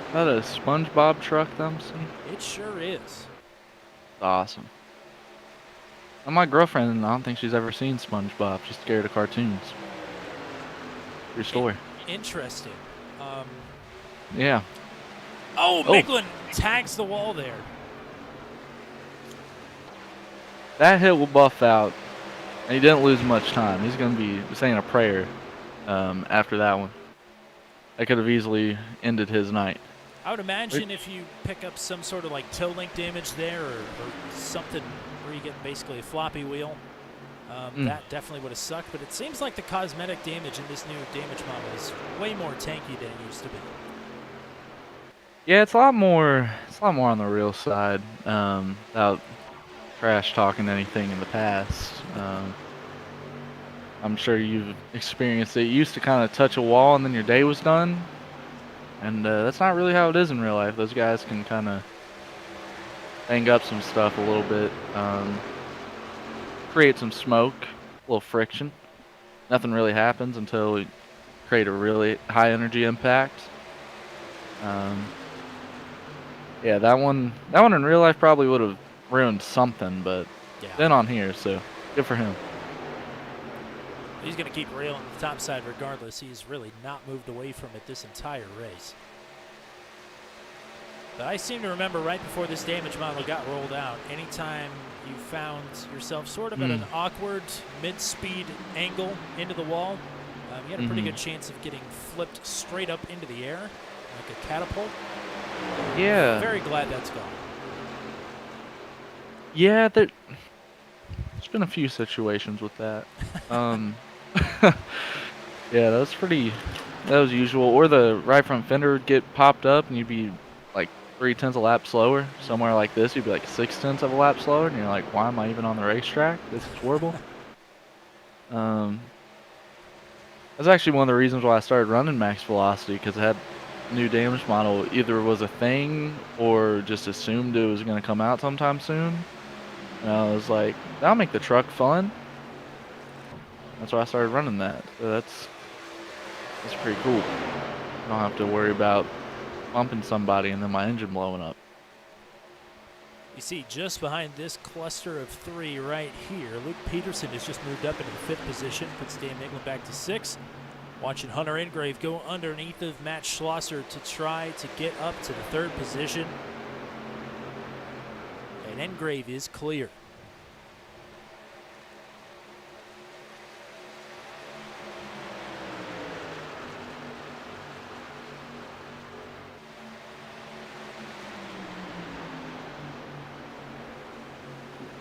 Is that a SpongeBob truck that I'm seeing? It sure is. Awesome. And my girlfriend, I don't think she's ever seen SpongeBob. She's scared of cartoons. True story. Interesting. Yeah. Oh, Miglin tags the wall there. That hit will buff out, and he didn't lose much time. He's going to be saying a prayer after that one. That could have easily ended his night. I would imagine if you pick up some sort of like toe link damage there or something where you get basically a floppy wheel, that definitely would have sucked. But it seems like the cosmetic damage in this new damage model is way more tanky than it used to be. Yeah, it's a lot more on the real side, without trash talking anything in the past. I'm sure you've experienced it. You used to kind of touch a wall and then your day was done. And that's not really how it is in real life. Those guys can kind of bang up some stuff a little bit, create some smoke, a little friction. Nothing really happens until we create a really high energy impact. Yeah, that one in real life probably would have ruined something, but then on here, so good for him. He's going to keep railing the top side regardless. He's really not moved away from it this entire race. But I seem to remember right before this damage model got rolled out, anytime you found yourself sort of at an awkward mid-speed angle into the wall, you had a pretty good chance of getting flipped straight up into the air like a catapult. Yeah. Very glad that's gone. Yeah, there's been a few situations with that. Yeah, that was usual. Or the right front fender would get popped up and you'd be like 0.3 a lap slower. Somewhere like this, you'd be like 0.6 of a lap slower, and you're like, why am I even on the racetrack? This is horrible. That's actually one of the reasons why I started running Max Velocity, because it had new damage model either was a thing or just assumed it was going to come out sometime soon. And I was like, that'll make the truck fun. That's why I started running that. So that's pretty cool. I don't have to worry about bumping somebody and then my engine blowing up. You see, just behind this cluster of three right here, Luke Peterson has just moved up into the 5th position, puts Dan Miglin back to 6. Watching Hunter Engrave go underneath of Matt Schlosser to try to get up to the 3rd position. And Engrave is clear.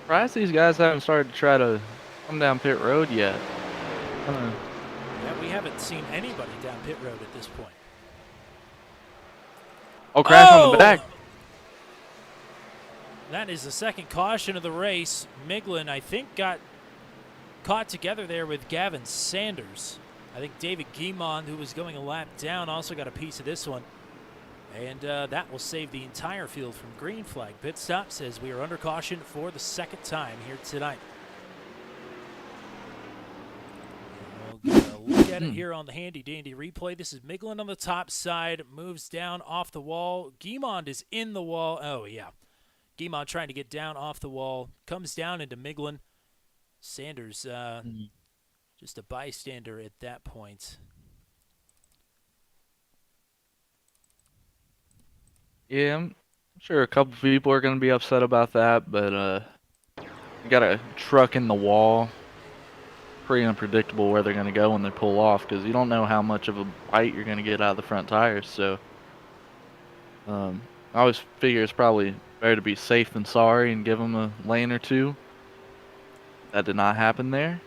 Surprised these guys haven't started to try to come down pit road yet. Yeah, we haven't seen anybody down pit road at this point. Oh, crash on the back. That is the second caution of the race. Miglin, I think, got caught together there with Gavin Sanders. I think David Guimond, who was going a lap down, also got a piece of this one. And that will save the entire field from green flag pit stops as we are under caution for the second time here tonight. We'll get a look at it here on the handy-dandy replay. This is Miglin on the top side, moves down off the wall. Guimond is in the wall. Oh, yeah. Guimond trying to get down off the wall, comes down into Miglin. Sanders just a bystander at that point. Yeah, I'm sure a couple people are going to be upset about that, but you got a truck in the wall. Pretty unpredictable where they're going to go when they pull off because you don't know how much of a bite you're going to get out of the front tires. So I always figure it's probably better to be safe than sorry and give them a lane or two. That did not happen there.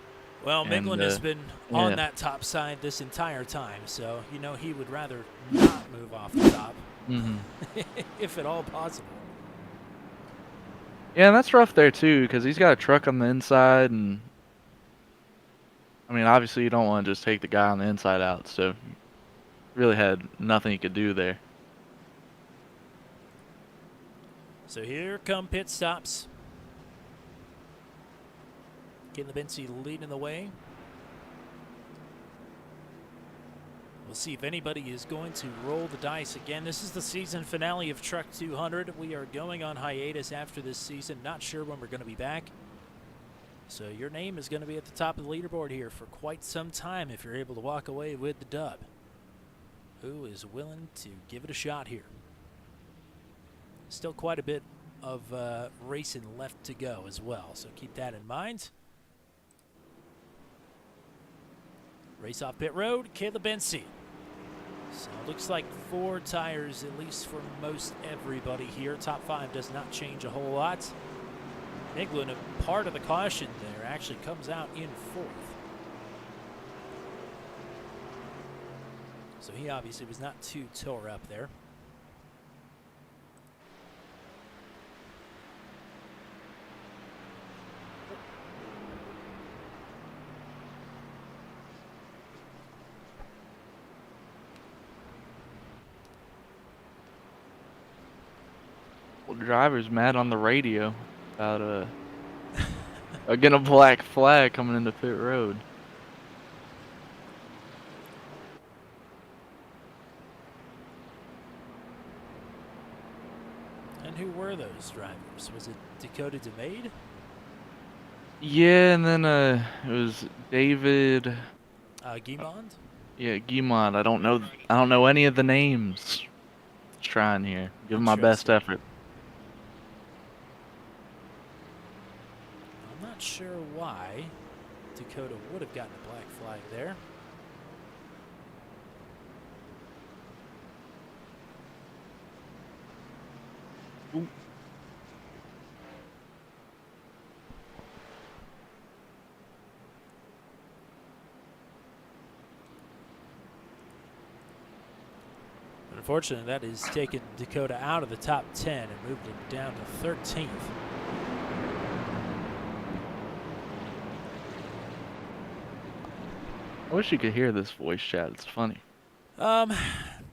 Well, And, Miglin has been yeah. on that top side this entire time, so you know he would rather not move off the top, if at all possible. Yeah, and that's rough there too because he's got a truck on the inside, and I mean, obviously you don't want to just take the guy on the inside out, so really had nothing he could do there. So here come pit stops. Caleb Bensi leading the way. We'll see if anybody is going to roll the dice again. This is the season finale of Truck 200. We are going on hiatus after this season. Not sure when we're going to be back. So your name is going to be at the top of the leaderboard here for quite some time if you're able to walk away with the dub. Who is willing to give it a shot here? Still quite a bit of racing left to go as well, so keep that in mind. Race off pit road, Caleb Bensi. So it looks like 4 tires at least for most everybody here. Top 5 does not change a whole lot. Miglin, a part of the caution there, actually comes out in 4th. So he obviously was not too tore up there. Well, driver's mad on the radio about getting a black flag coming into pit road. And who were those drivers? Was it Dakota DeMade? Yeah, and then it was David. Guimond? Yeah, Guimond. I don't know any of the names. Just trying here. Give him my best effort. I'm not sure why Dakota would have gotten a black flag there. Ooh. Unfortunately, that has taken Dakota out of the top 10 and moved him down to 13th. I wish you could hear this voice chat. It's funny.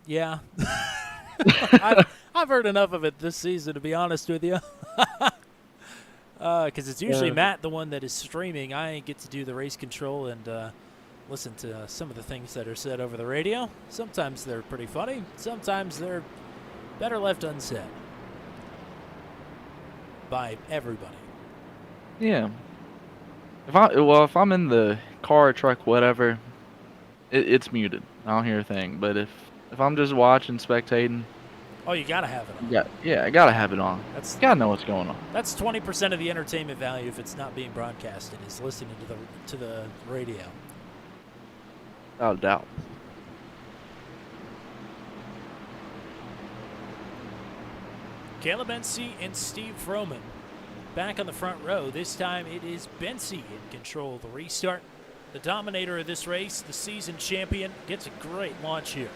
Yeah. I've heard enough of it this season, to be honest with you. Because it's usually Matt, the one that is streaming. I get to do the race control and listen to some of the things that are said over the radio. Sometimes they're pretty funny. Sometimes they're better left unsaid by everybody. Yeah. If I'm in the car, truck, whatever, it's muted. I don't hear a thing. But if I'm just watching, spectating, Oh, you gotta have it on. yeah, I gotta have it on. Gotta know what's going on. That's 20% of the entertainment value if it's not being broadcasted, is listening to the radio. Without a doubt. Caleb Bensi and Steve Froman back on the front row. This time it is Bensi in control of the restart. The dominator of this race, the season champion, gets a great launch here.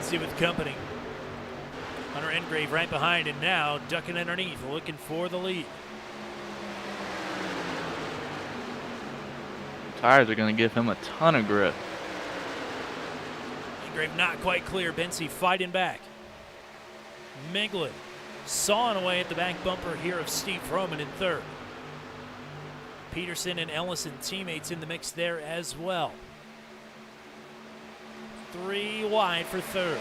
Benzie with company. Hunter Engrave right behind, and now ducking underneath, looking for the lead. Tires are going to give him a ton of grip. Engrave not quite clear. Benzie fighting back. Miglin sawing away at the back bumper here of Steve Froman in third. Peterson and Ellison teammates in the mix there as well. 3 wide for third.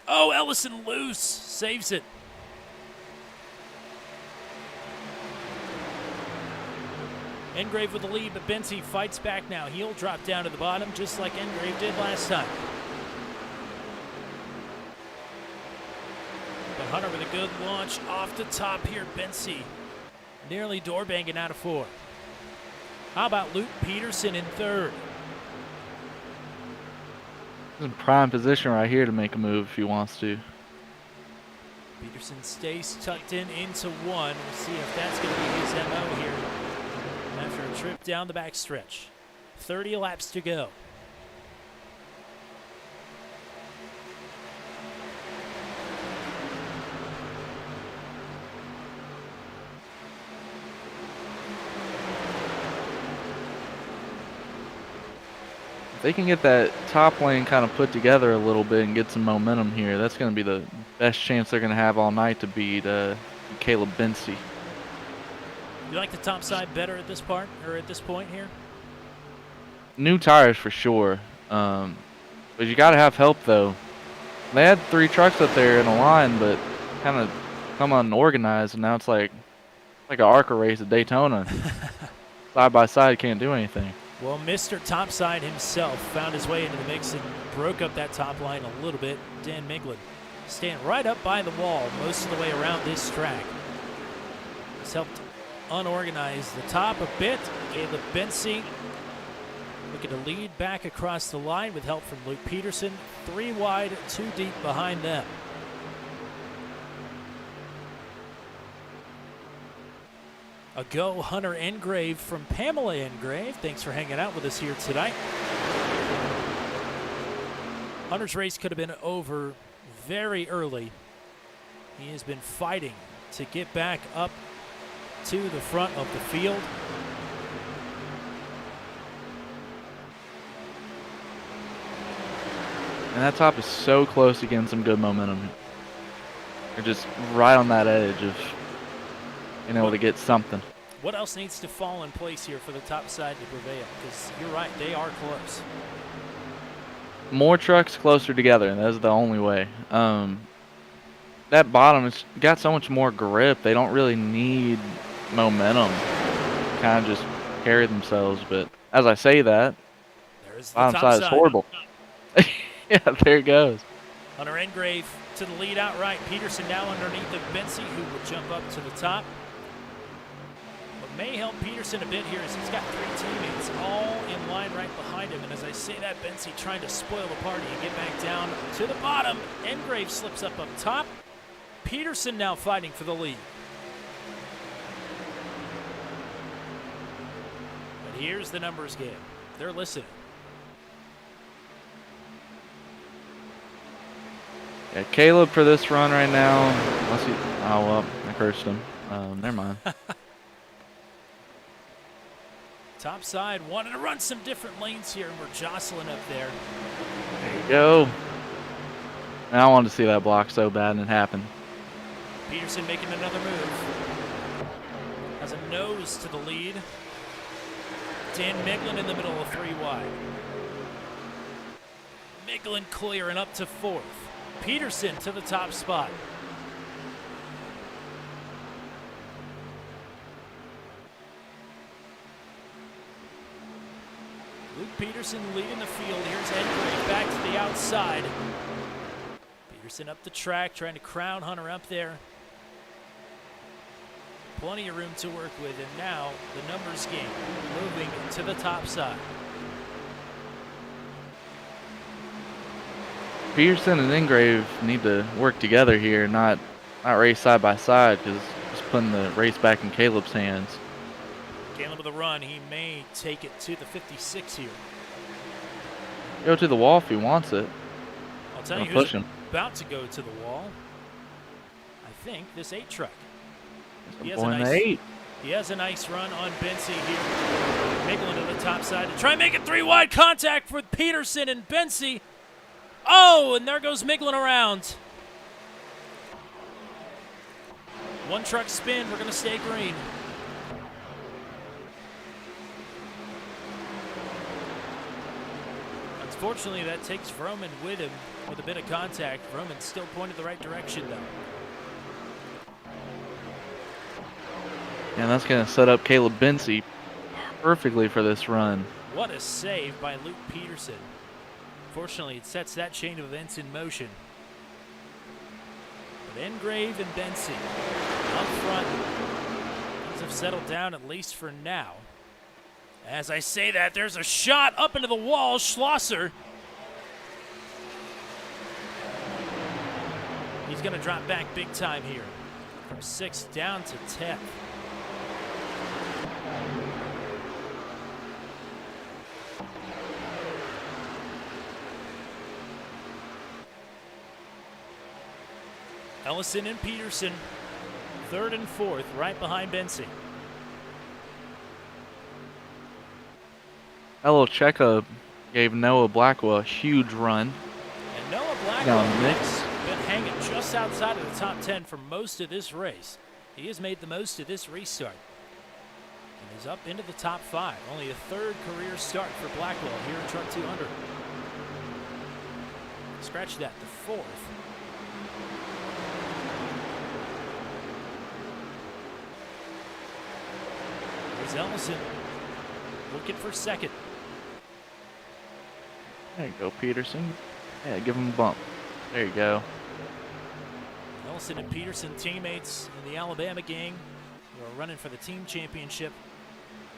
Oh, Ellison loose, saves it. Engrave with the lead, but Benzie fights back now. He'll drop down to the bottom just like Engrave did last time. But Hunter with a good launch off the top here. Benzie nearly door banging out of 4. How about Luke Peterson in third? He's in prime position right here to make a move if he wants to. Peterson stays tucked in into 1. We'll see if that's going to be his MO here after a trip down the backstretch. 30 laps to go. If they can get that top lane kind of put together a little bit and get some momentum here, that's going to be the best chance they're going to have all night to beat Caleb Benzie. You like the top side better at this part or at this point here? New tires for sure, but you got to have help though. They had 3 trucks up there in a line, but kind of come unorganized, and now it's like an ARCA race at Daytona. Side by side, can't do anything. Well, Mr. Topside himself found his way into the mix and broke up that top line a little bit. Dan Miglin staying right up by the wall most of the way around this track. He's helped unorganize the top a bit. Caleb Benzie looking to lead back across the line with help from Luke Peterson. 3 wide, 2 deep behind them. A go Hunter Engrave from Pamela Engrave. Thanks for hanging out with us here tonight. Hunter's race could have been over very early. He has been fighting to get back up to the front of the field. And that top is so close to getting some good momentum. They're just right on that edge of being able to get something. What else needs to fall in place here for the top side to prevail? Because you're right, they are close. More trucks closer together, and that's the only way. That bottom has got so much more grip. They don't really need momentum. Kind of just carry themselves. But as I say that, There's the bottom top side is horrible. Yeah, there it goes. Hunter Engrave to the lead outright. Peterson now underneath of Benzie, who will jump up to the top. What may help Peterson a bit here is he's got 3 teammates all in line right behind him. And as I say that, Benzie trying to spoil the party and get back down to the bottom. Engrave slips up top. Peterson now fighting for the lead. But here's the numbers game. They're listening. Yeah, Caleb for this run right now. Unless he, oh well, I cursed him. Never mind. Top side wanted to run some different lanes here, and we're jostling up there. There you go. And I wanted to see that block so bad, and it happened. Peterson making another move. Has a nose to the lead. Dan Miglin in the middle of 3 wide. Miglin clearing up to 4th. Peterson to the top spot. Luke Peterson leading the field. Here's Engrave back to the outside. Peterson up the track, trying to crown Hunter up there. Plenty of room to work with, and now the numbers game moving to the top side. Peterson and Engrave need to work together here, not race side by side, because it's putting the race back in Caleb's hands. Caleb with a run. He may take it to the 56 here. Go to the wall if he wants it. I'll tell Gonna you who's push him. about to go to the wall. I think this 8 truck. He has, he has a nice run on Bensy here. Micklin to the top side to try and make it 3 wide. Contact with Peterson and Bensy. Oh, and there goes Micklin around. 1 truck spin. We're going to stay green. Unfortunately, that takes Vroman with him with a bit of contact. Vroman still pointed the right direction, though. And that's going to set up Caleb Bensy perfectly for this run. What a save by Luke Peterson. Fortunately, it sets that chain of events in motion. But Engrave and Bensy up front. Things have settled down, at least for now. As I say that, there's a shot up into the wall. Schlosser. He's going to drop back big time here. From 6th down to 10th. Ellison and Peterson, 3rd and 4th, right behind Bensy. Elo Cheka gave Noah Blackwell a huge run. And Noah Blackwell has been hanging just outside of the top 10 for most of this race. He has made the most of this restart. And is up into the top 5. Only a 3rd career start for Blackwell here in Truck 200. Scratch that, the 4th. Here's Ellison looking for 2nd. There you go, Peterson. Yeah, give him a bump. There you go. Ellison and Peterson, teammates in the Alabama gang, who are running for the team championship.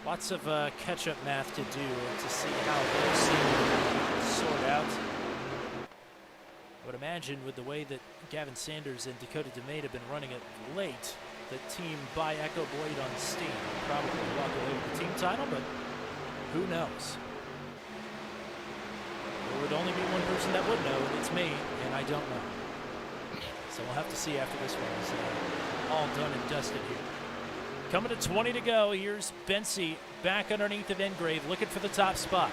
Lots of catch-up math to do to see how those sort out. I would imagine with the way that Gavin Sanders and Dakota DeMay have been running it late, the team by Echo Blade on Steam will probably walk away with the team title, but who knows? There would only be one person that would know, and it's me, and I don't know. So we'll have to see after this one is all done and dusted here. Coming to 20 to go, here's Bensy back underneath of Engrave, looking for the top spot.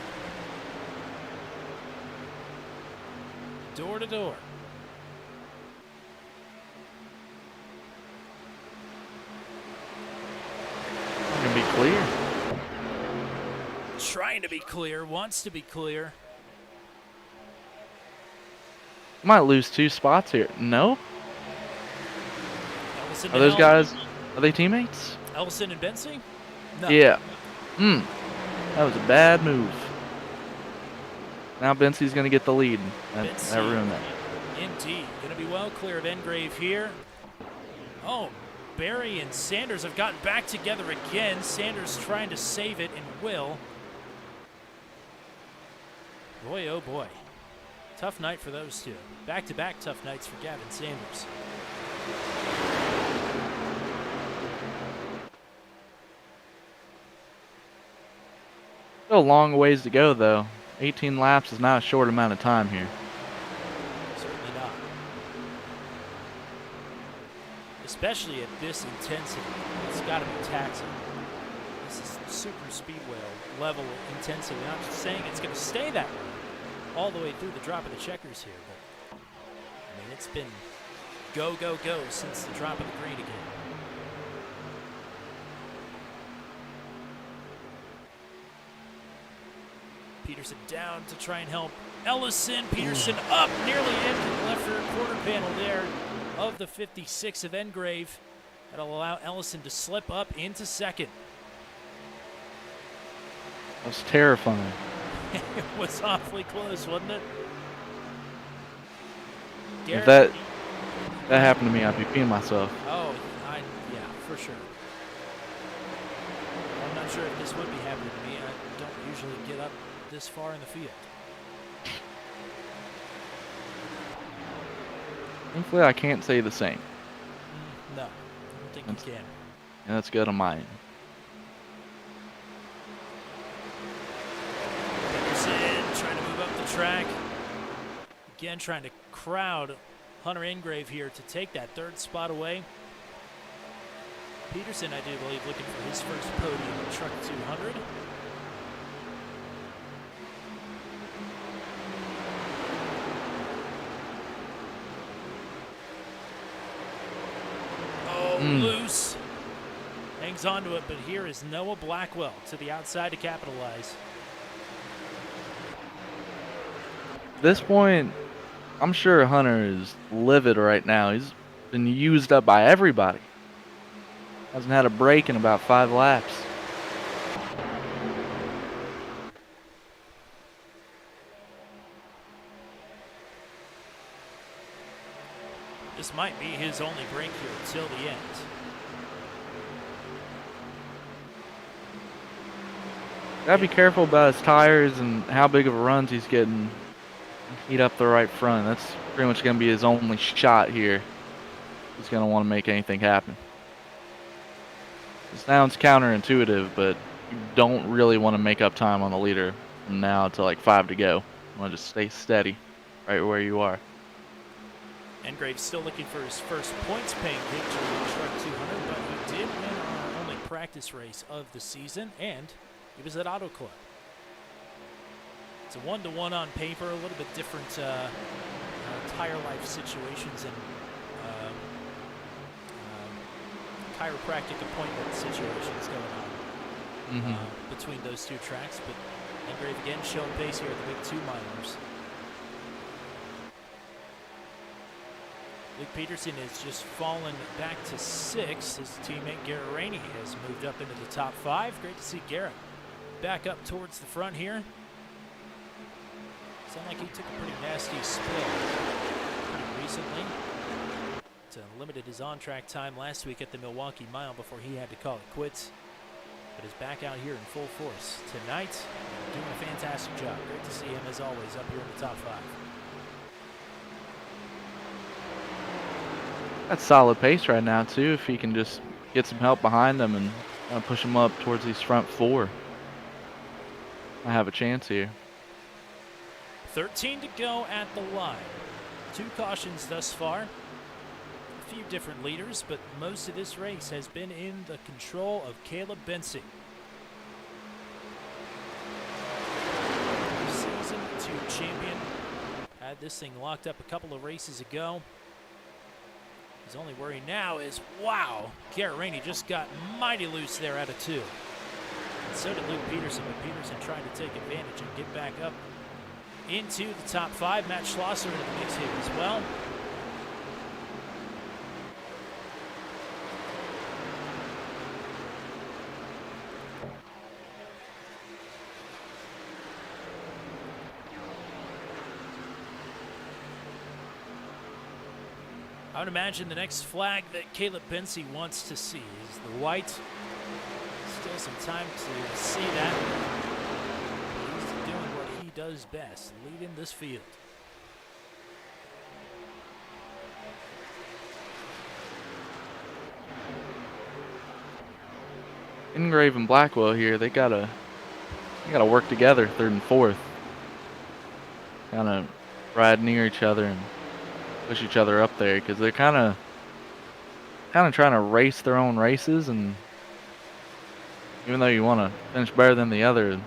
Door to door. Gonna be clear. Trying to be clear, wants to be clear. Might lose 2 spots here. No? Ellison Are those now. guys, are they teammates? Ellison and Bensy? No. Yeah. That was a bad move. Now Bensy's going to get the lead. That ruined that. Indeed. Going to be well clear of Engrave here. Oh, Barry and Sanders have gotten back together again. Sanders trying to save it and will. Boy, oh boy. Tough night for those two. Back-to-back tough nights for Gavin Sanders. Still a long ways to go, though. 18 laps is not a short amount of time here. Certainly not. Especially at this intensity. It's got to be taxing. This is super speedway level intensity. I'm not just saying it's going to stay that way all the way through the drop of the checkers here, but I mean, it's been go, go, go since the drop of the green again. Peterson down to try and help Ellison. Peterson up nearly into the left rear quarter panel there of the 56 of Engrave. That'll allow Ellison to slip up into 2nd. That was terrifying. It was awfully close, wasn't it? If that happened to me, I'd be peeing myself. Oh, yeah, for sure. I'm not sure if this would be happening to me. I don't usually get up this far in the field. Thankfully, I can't say the same. No, I don't think you can. And that's good on my end. track. Again, trying to crowd Hunter Ingrave here to take that third spot away. Peterson, I do believe, looking for his first podium in Truck 200. Oh, loose. Hangs onto it, but here is Noah Blackwell to the outside to capitalize. At this point, I'm sure Hunter is livid right now. He's been used up by everybody. Hasn't had a break in about 5 laps. This might be his only break here until the end. Gotta be careful about his tires and how big of a runs he's getting. Heat up the right front. That's pretty much gonna be his only shot here. He's gonna want to make anything happen. It sounds counterintuitive, but you don't really want to make up time on the leader from now to like 5 to go. You want to just stay steady right where you are. Ingrave still looking for his first points-paying victory in Truck 200, but he did win our only practice race of the season, and he was at Auto Club. It's a 1-to-1 on paper, a little bit different tire life situations and chiropractic appointment situations going on between those two tracks. But Ingrave again showing pace here at the big 2 minors. Luke Peterson has just fallen back to 6. His teammate Garrett Rainey has moved up into the top 5. Great to see Garrett back up towards the front here. Sound like he took a pretty nasty spill pretty recently. Limited his on-track time last week at the Milwaukee Mile before he had to call it quits. But is back out here in full force tonight, doing a fantastic job. Great to see him as always up here in the top 5. That's solid pace right now too. If he can just get some help behind him and push him up towards these front 4, I have a chance here. 13 to go at the line. 2 cautions thus far. A few different leaders, but most of this race has been in the control of Caleb Bency. Season 2 champion. Had this thing locked up a couple of races ago. His only worry now is, wow, Garrett Rainey just got mighty loose there out of 2. And so did Luke Peterson, but Peterson trying to take advantage and get back up into the top 5. Matt Schlosser in the mix here as well. I would imagine the next flag that Caleb Bency wants to see is the white. Still some time to see that. He's doing what he does best, leading this field. Ingrave and Blackwell here, they gotta work together 3rd and 4th. Kind of ride near each other and push each other up there, because they're kind of trying to race their own races, and even though you want to finish better than the other, you're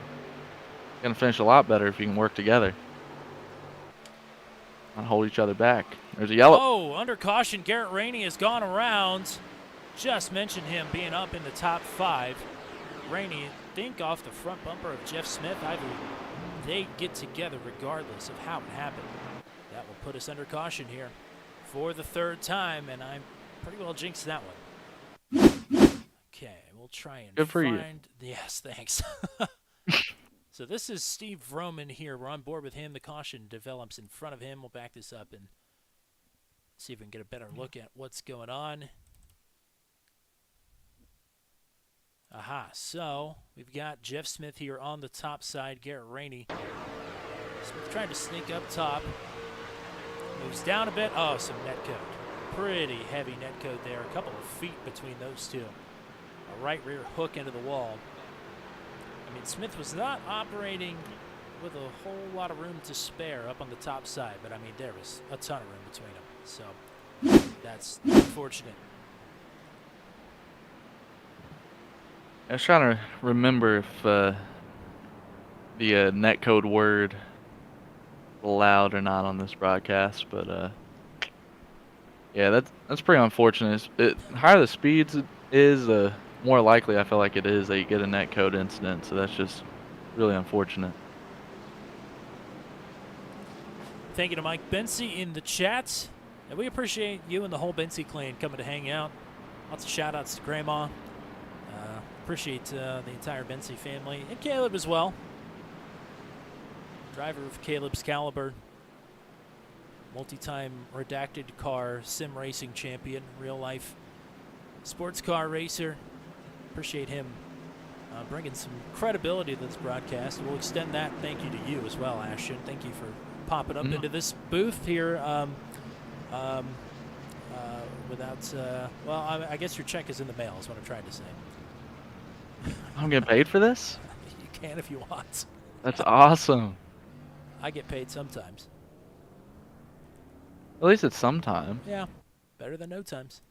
going to finish a lot better if you can work together. Not hold each other back. There's a yellow. Oh, under caution, Garrett Rainey has gone around. Just mentioned him being up in the top 5. Rainey, I think off the front bumper of Jeff Smith. I believe they get together regardless of how it happened. That will put us under caution here for the 3rd time, and I'm pretty well jinxed that one. Okay, we'll try and Good for you. Yes, thanks. So this is Steve Vroman here. We're on board with him. The caution develops in front of him. We'll back this up and see if we can get a better look at what's going on. Aha, so we've got Jeff Smith here on the top side, Garrett Rainey. Smith trying to sneak up top. Moves down a bit. Oh, some net code. Pretty heavy net code there. A couple of feet between those two. A right rear hook into the wall. I mean, Smith was not operating with a whole lot of room to spare up on the top side, but I mean there was a ton of room between them, so that's unfortunate. I was trying to remember if the netcode word allowed or not on this broadcast, but yeah, that's pretty unfortunate. Higher the speeds it is, more likely I feel like it is that you get a netcode incident. So that's just really unfortunate. Thank you to Mike Bensey in the chat. And we appreciate you and the whole Bensey clan coming to hang out. Lots of shout outs to Grandma. Appreciate the entire Bensey family and Caleb as well. Driver of Caleb's caliber. Multi-time redacted car sim racing champion. Real life sports car racer. Appreciate him bringing some credibility to this broadcast. We'll extend that thank you to you as well, Ashton. Thank you for popping up into this booth here without, well, I guess your check is in the mail is what I'm trying to say. I'm getting paid for this? You can if you want. That's awesome. I get paid sometimes. At least it's sometime. Yeah, better than no times.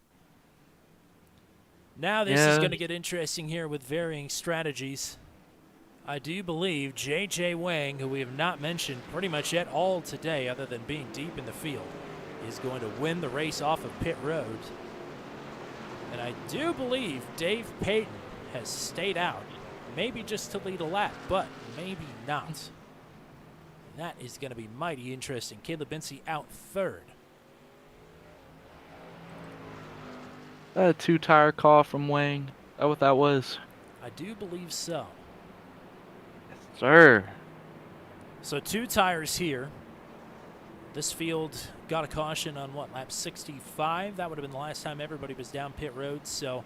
Now this is going to get interesting here with varying strategies. I do believe J.J. Wang, who we have not mentioned pretty much at all today other than being deep in the field, is going to win the race off of pit road. And I do believe Dave Payton has stayed out, maybe just to lead a lap, but maybe not. That is going to be mighty interesting. Caleb Bensey out third. A 2-tire call from Wang. Is that what that was? I do believe so. Yes, sir. So 2 tires here. This field got a caution on what, lap 65? That would have been the last time everybody was down pit road. So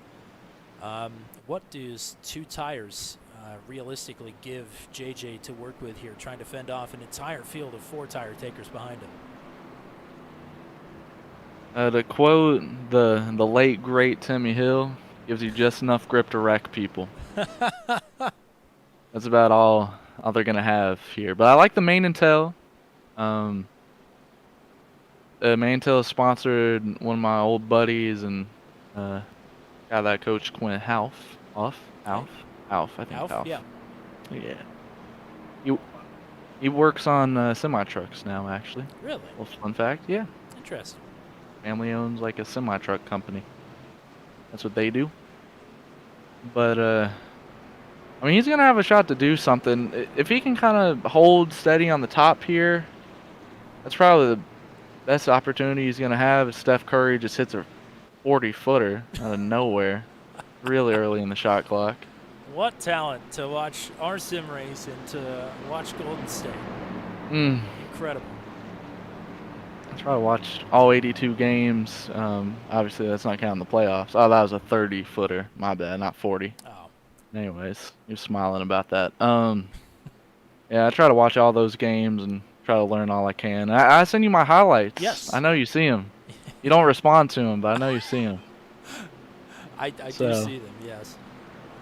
what does 2 tires realistically give JJ to work with here, trying to fend off an entire field of 4 tire takers behind him? To quote the late great Timmy Hill, gives you just enough grip to wreck people. That's about all they're gonna have here. But I like the mane and tail. The mane and tail sponsored one of my old buddies and guy that coached Quinn Half. I think Half. Yeah. Yeah. He works on semi trucks now, actually. Really? Well, fun fact, yeah. Interesting. Family owns like a semi truck company. That's what they do. But I mean, he's gonna have a shot to do something if he can kind of hold steady on the top here. That's probably the best opportunity he's gonna have. If Steph Curry just hits a 40-footer out of nowhere, really early in the shot clock. What talent to watch our sim race and to watch Golden State. Incredible. I try to watch all 82 games. Obviously, that's not counting the playoffs. Oh, that was a 30-footer. My bad, not 40. Oh. Anyways, you're smiling about that. Yeah, I try to watch all those games and try to learn all I can. I send you my highlights. Yes. I know you see them. You don't respond to them, but I know you see them. I do see them, yes.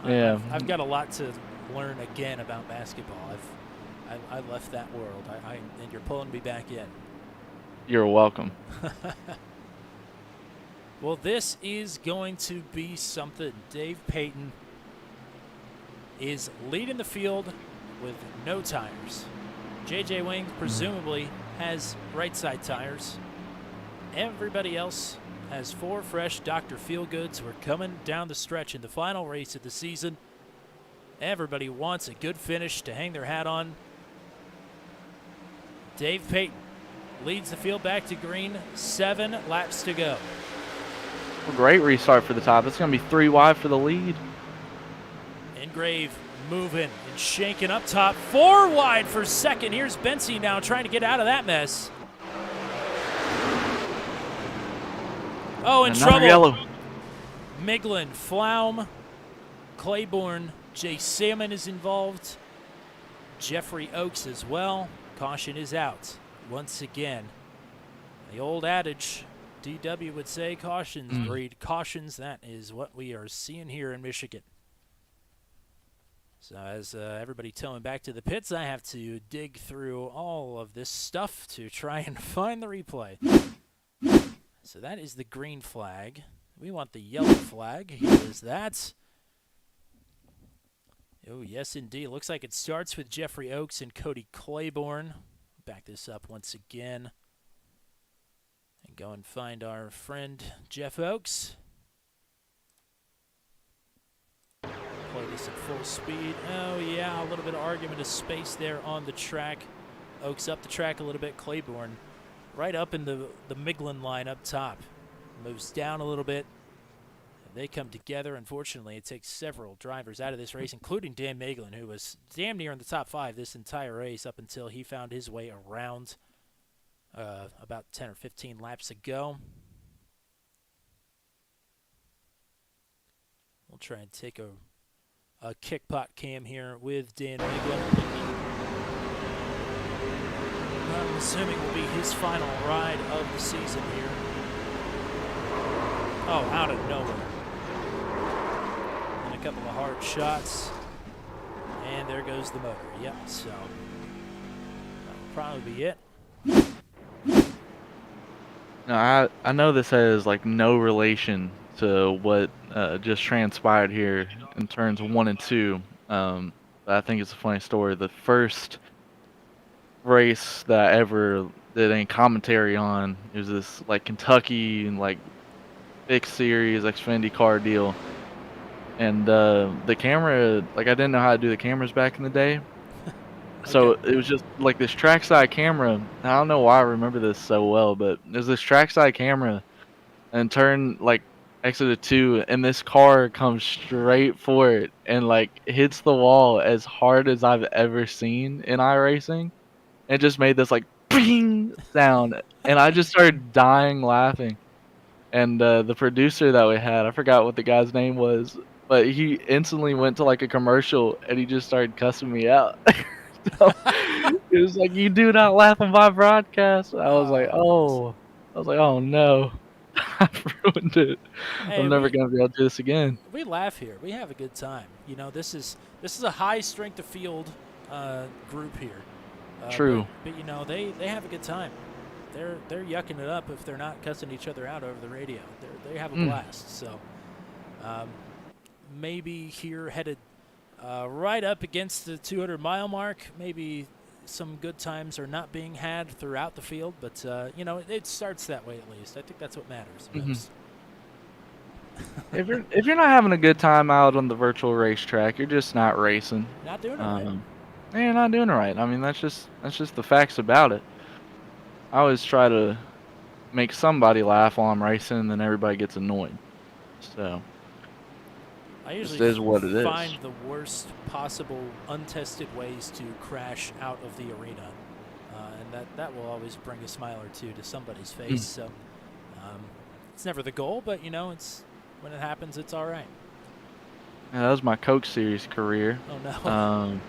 Yeah. I've got a lot to learn again about basketball. I left that world. And you're pulling me back in. You're welcome. Well, this is going to be something. Dave Payton is leading the field with no tires. J.J. Wang presumably has right side tires. Everybody else has 4 fresh Dr. Feelgoods. We're coming down the stretch in the final race of the season. Everybody wants a good finish to hang their hat on. Dave Payton leads the field back to green. 7 laps to go. Well, great restart for the top. It's going to be 3 wide for the lead. Engrave moving and shaking up top. 4 wide for second. Here's Bensey now trying to get out of that mess. Oh, in Another trouble. Yellow. Miglin, Flaum, Claiborne, Jay Salmon is involved. Jeffrey Oakes as well. Caution is out once again. The old adage, DW would say, cautions breed cautions. That is what we are seeing here in Michigan. So as everybody towing back to the pits, I have to dig through all of this stuff to try and find the replay. So that is the green flag. We want the yellow flag. Here is that. Oh, yes, indeed. Looks like it starts with Jeffrey Oaks and Cody Claiborne. Back this up once again. And go and find our friend Jeff Oaks. Play this at full speed. Oh, yeah, a little bit of argument of space there on the track. Oaks up the track a little bit. Claiborne right up in the Miglin line up top. Moves down a little bit. They come together. Unfortunately, it takes several drivers out of this race, including Dan Miglin, who was damn near in the top 5 this entire race up until he found his way around about 10 or 15 laps ago. We'll try and take a kickpot cam here with Dan Miglin. I'm assuming will be his final ride of the season here. Oh, out of nowhere. And a couple of hard shots. And there goes the motor. Yep, so that'll probably be it. Now, I know this has like no relation to what just transpired here in turns 1 and 2. But I think it's a funny story. The first race that I ever did any commentary on, it was this like Kentucky and like big series Xfinity car deal, and the camera, like I didn't know how to do the cameras back in the day. So it was just like this trackside camera. I don't know why I remember this so well, but there's this trackside camera and turn like exit of 2, and this car comes straight for it and like hits the wall as hard as I've ever seen in iRacing. It just made this like ping sound, and I just started dying laughing. And the producer that we had, I forgot what the guy's name was, but he instantly went to like a commercial and he just started cussing me out. So, it was like, "You do not laugh on my broadcast." I was like, "Oh," no, I've ruined it. Hey, I'm never gonna be able to do this again. We laugh here. We have a good time. You know, this is a high strength of field group here. True. But you know, they have a good time. They're yucking it up if they're not cussing each other out over the radio. They have a blast. So maybe here headed right up against the 200-mile mark. Maybe some good times are not being had throughout the field, but you know, it starts that way at least. I think that's what matters most. If you're not having a good time out on the virtual racetrack, you're just not racing. Not doing it right. Yeah, you're not doing it right. I mean, that's just the facts about it. I always try to make somebody laugh while I'm racing, and then everybody gets annoyed. So I usually is what it is. find the worst possible untested ways to crash out of the arena, and that will always bring a smile or two to somebody's face. So it's never the goal, but you know, it's when it happens, it's all right. Yeah, that was my Coke Series career. Oh no.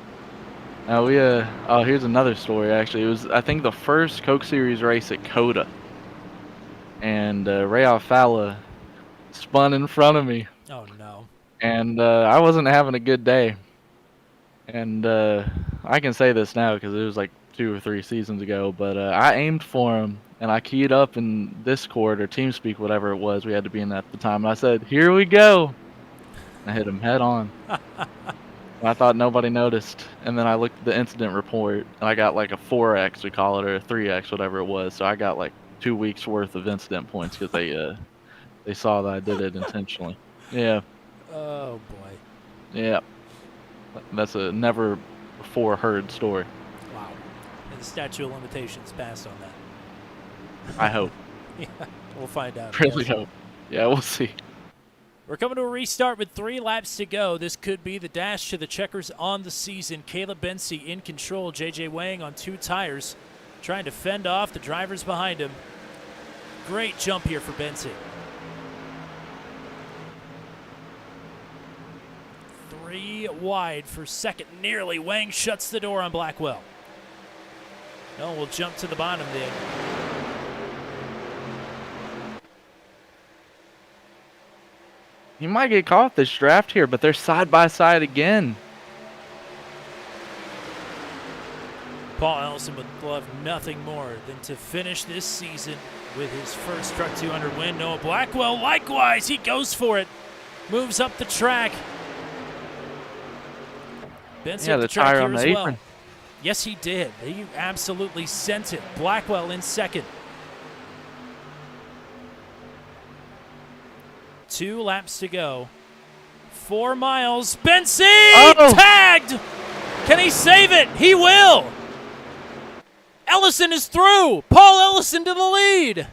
Now here's another story. Actually, it was, I think, the first Coke Series race at COTA, and Ray Alfalla spun in front of me. Oh no. And I wasn't having a good day. And I can say this now because it was like 2 or 3 seasons ago, but I aimed for him and I keyed up in Discord or TeamSpeak, whatever it was we had to be in at the time. And I said, "Here we go." I hit him head on. I thought nobody noticed. And then I looked at the incident report and I got like a 4X, we call it, or a 3X, whatever it was. So I got like 2 weeks worth of incident points because they saw that I did it intentionally. Yeah. Oh boy. Yeah. That's a never before heard story. Wow. And the statute of limitations passed on that. I hope. Yeah, we'll find out. Really hope. Yeah, we'll see. We're coming to a restart with 3 laps to go. This could be the dash to the checkers on the season. Caleb Bensey in control. JJ Wang on 2 tires, trying to fend off the drivers behind him. Great jump here for Bensey. 3 wide for second, nearly. Wang shuts the door on Blackwell. No, we'll jump to the bottom then. You might get caught this draft here, but they're side by side again. Paul Ellison would love nothing more than to finish this season with his first Truck 200 win. Noah Blackwell, likewise, he goes for it. Moves up the track. Benzie Yeah, up the track tire here on the as well. apron. Yes, he did. He absolutely sent it. Blackwell in second. 2 laps to go. 4 miles. Benzie tagged! Can he save it? He will! Ellison is through! Paul Ellison to the lead!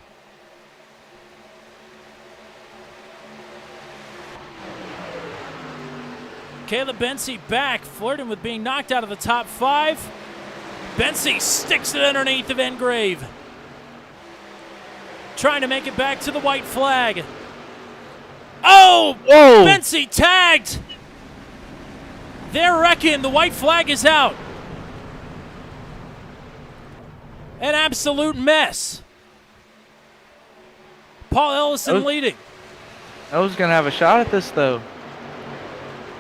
Caleb Benzie back, flirting with being knocked out of the top 5. Benzie sticks it underneath of Engrave. Trying to make it back to the white flag. Oh! Whoa! Benzie tagged! They're wrecking. The white flag is out. An absolute mess. Paul Ellison leading. I was going to have a shot at this, though.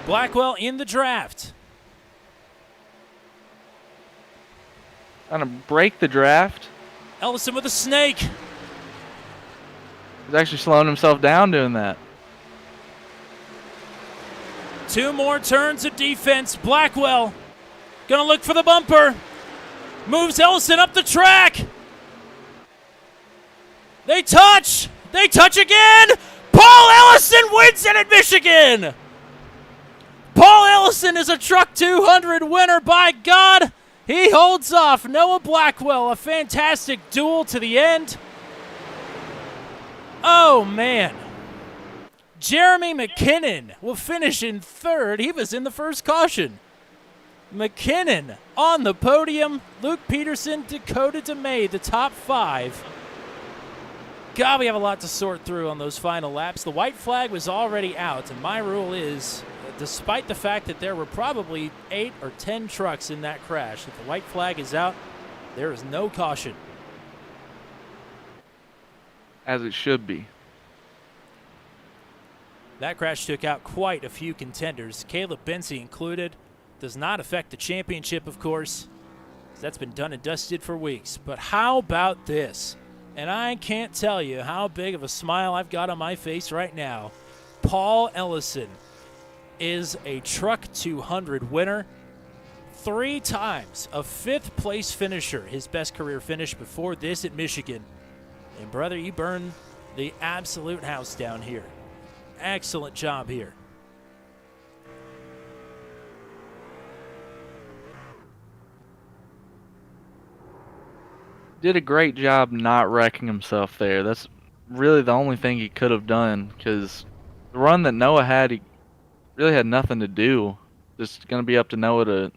Blackwell in the draft. Trying to break the draft. Ellison with a snake. He's actually slowing himself down doing that. 2 more turns of defense. Blackwell gonna look for the bumper. Moves Ellison up the track. They touch. They touch again. Paul Ellison wins it at Michigan. Paul Ellison is a Truck 200 winner. By God, he holds off Noah Blackwell. A fantastic duel to the end. Oh, man. Jeremy McKinnon will finish in 3rd. He was in the first caution. McKinnon on the podium. Luke Peterson, Dakota DeMay, the top 5. God, we have a lot to sort through on those final laps. The white flag was already out, and my rule is, despite the fact that there were probably 8 or 10 trucks in that crash, if the white flag is out, there is no caution. As it should be. That crash took out quite a few contenders, Caleb Benzie included. Does not affect the championship, of course. That's been done and dusted for weeks. But how about this? And I can't tell you how big of a smile I've got on my face right now. Paul Ellison is a Truck 200 winner. 3 times a 5th place finisher, his best career finish before this at Michigan. And brother, you burned the absolute house down here. Excellent job here. Did a great job not wrecking himself there. That's really the only thing he could have done, because the run that Noah had, he really had nothing to do. Just going to be up to Noah to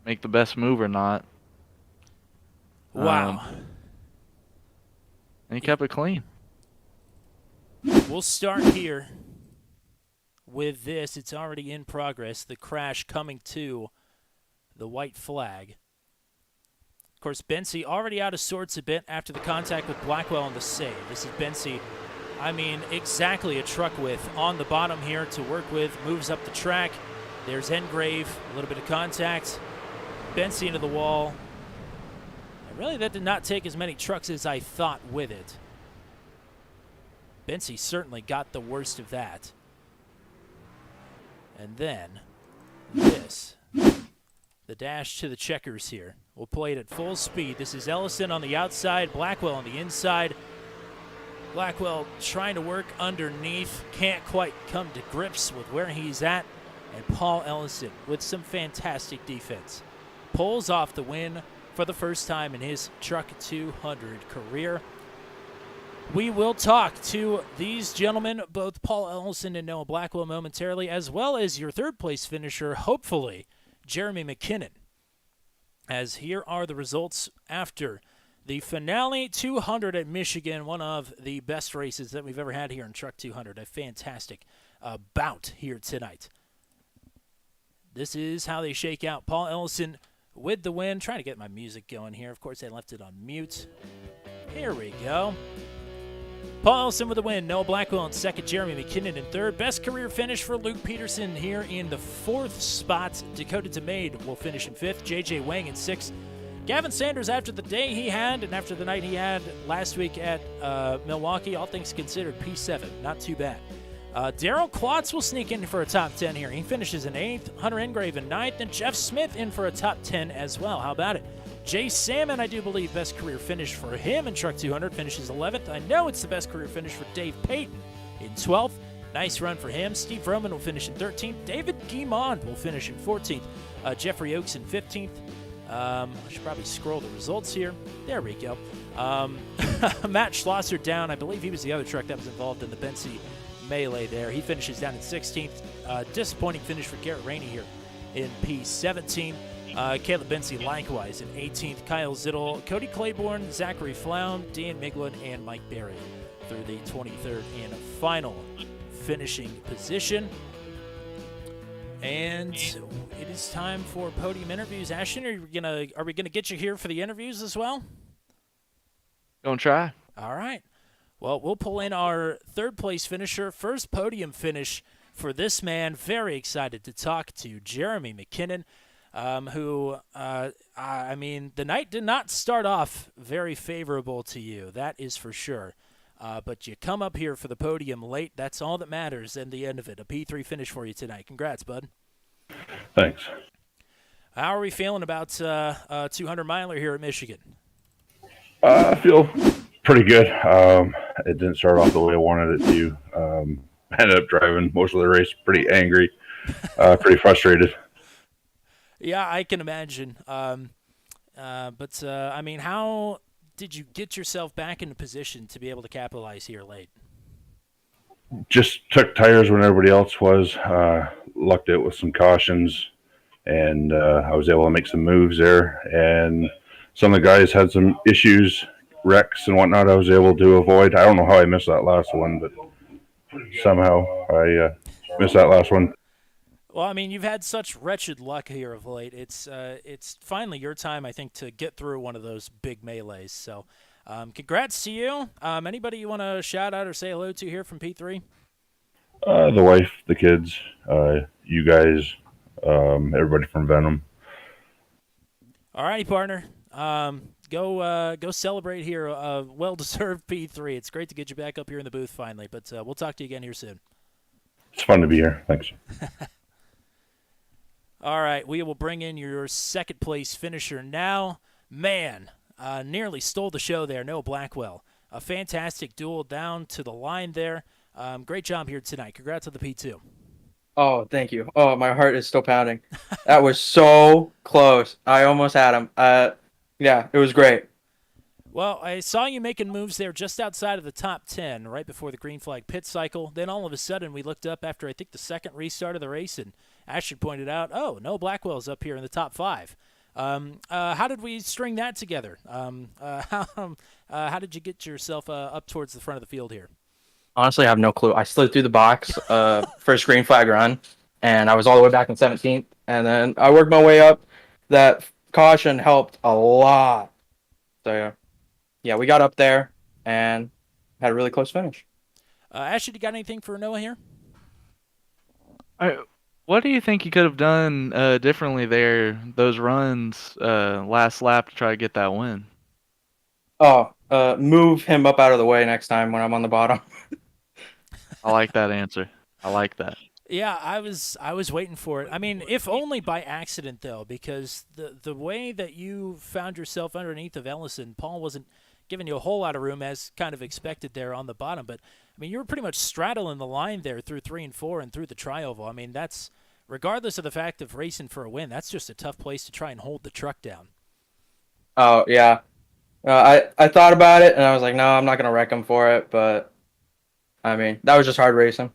make the best move or not. Wow. And he kept it clean. We'll start here with this. It's already in progress. The crash coming to the white flag. Of course, Benzie already out of sorts a bit after the contact with Blackwell on the save. This is Benzie, I mean, exactly a truck width on the bottom here to work with. Moves up the track. There's Engrave, a little bit of contact. Benzie into the wall. And really, that did not take as many trucks as I thought with it. Benzie certainly got the worst of that. And then this. The dash to the checkers here. We'll play it at full speed. This is Ellison on the outside, Blackwell on the inside. Blackwell trying to work underneath. Can't quite come to grips with where he's at. And Paul Ellison with some fantastic defense. Pulls off the win for the first time in his Truck 200 career. We will talk to these gentlemen, both Paul Ellison and Noah Blackwell, momentarily, as well as your 3rd place finisher, hopefully, Jeremy McKinnon. As here are the results after the finale 200 at Michigan, one of the best races that we've ever had here in Truck 200. A fantastic bout here tonight. This is how they shake out. Paul Ellison with the win. Trying to get my music going here. Of course, I left it on mute. Here we go. Paul Ellison with the win. Noah Blackwell in 2nd. Jeremy McKinnon in 3rd. Best career finish for Luke Peterson here in the 4th spot. Dakota DeMade will finish in 5th. J.J. Wang in 6th. Gavin Sanders, after the day he had and after the night he had last week at Milwaukee, all things considered, P7. Not too bad. Daryl Klotz will sneak in for a top 10 here. He finishes in 8th, Hunter Engrave in 9th, and Jeff Smith in for a top 10 as well. How about it? Jay Salmon, I do believe, best career finish for him in Truck 200, finishes 11th. I know it's the best career finish for Dave Payton in 12th. Nice run for him. Steve Roman will finish in 13th. David Guimond will finish in 14th. Jeffrey Oaks in 15th. I should probably scroll the results here. There we go. Matt Schlosser down. I believe he was the other truck that was involved in the Benzie melee there. He finishes down in 16th. Disappointing finish for Garrett Rainey here in P17. Caleb Benzie likewise in 18th. Kyle Zittel, Cody Claiborne, Zachary Flown, Dan Miglin, and Mike Berry through the 23rd and final finishing position. And it is time for podium interviews. Ashton, are we gonna get you here for the interviews as well? Gonna try. All right. Well, we'll pull in our third place finisher, first podium finish for this man. Very excited to talk to Jeremy McKinnon, who, I mean, the night did not start off very favorable to you. That is for sure. But you come up here for the podium late. That's all that matters in the end of it. A P3 finish for you tonight. Congrats, bud. Thanks. How are we feeling about 200 miler here at Michigan? I feel pretty good. It didn't start off the way I wanted it to. I ended up driving most of the race pretty angry, pretty frustrated. Yeah, I can imagine. But I mean, how did you get yourself back into position to be able to capitalize here late? Just took tires when everybody else was. Lucked it with some cautions, and I was able to make some moves there. And some of the guys had some issues, wrecks and whatnot I was able to avoid. I don't know how I missed that last one, but somehow I missed that last one. Well, I mean, you've had such wretched luck here of late. It's finally your time, I think, to get through one of those big melees. So congrats to you. Anybody you want to shout out or say hello to here from P3? The wife, the kids, you guys, everybody from Venom. All righty, partner. Go celebrate here a well-deserved P3. It's great to get you back up here in the booth finally, but we'll talk to you again here soon. It's fun to be here. Thanks. All right, we will bring in your second place finisher now. Man, nearly stole the show there, Noah Blackwell. A fantastic duel down to the line there. Great job here tonight. Congrats on the P2. Oh, thank you. Oh, my heart is still pounding. That was so close. I almost had him. Yeah, it was great. Well, I saw you making moves there just outside of the top 10 right before the green flag pit cycle. Then all of a sudden we looked up after, I think, the second restart of the race, and Ashton pointed out, oh, Noah Blackwell's up here in the top 5. How did we string that together? How did you get yourself up towards the front of the field here? Honestly, I have no clue. I slid through the box first green flag run, and I was all the way back in 17th, and then I worked my way up. That caution helped a lot. So, yeah, we got up there and had a really close finish. Ashton, you got anything for Noah here? What do you think you could have done differently there, those runs last lap to try to get that win? Oh, move him up out of the way next time when I'm on the bottom. I like that answer. I like that. Yeah, I was waiting for it. I mean, if only by accident, though, because the way that you found yourself underneath of Ellison, Paul wasn't giving you a whole lot of room as kind of expected there on the bottom. But, I mean, you were pretty much straddling the line there through 3 and 4 and through the tri-oval. I mean, that's, regardless of the fact of racing for a win, that's just a tough place to try and hold the truck down. Oh, yeah. I thought about it, and I was like, no, I'm not going to wreck him for it. But, I mean, that was just hard racing.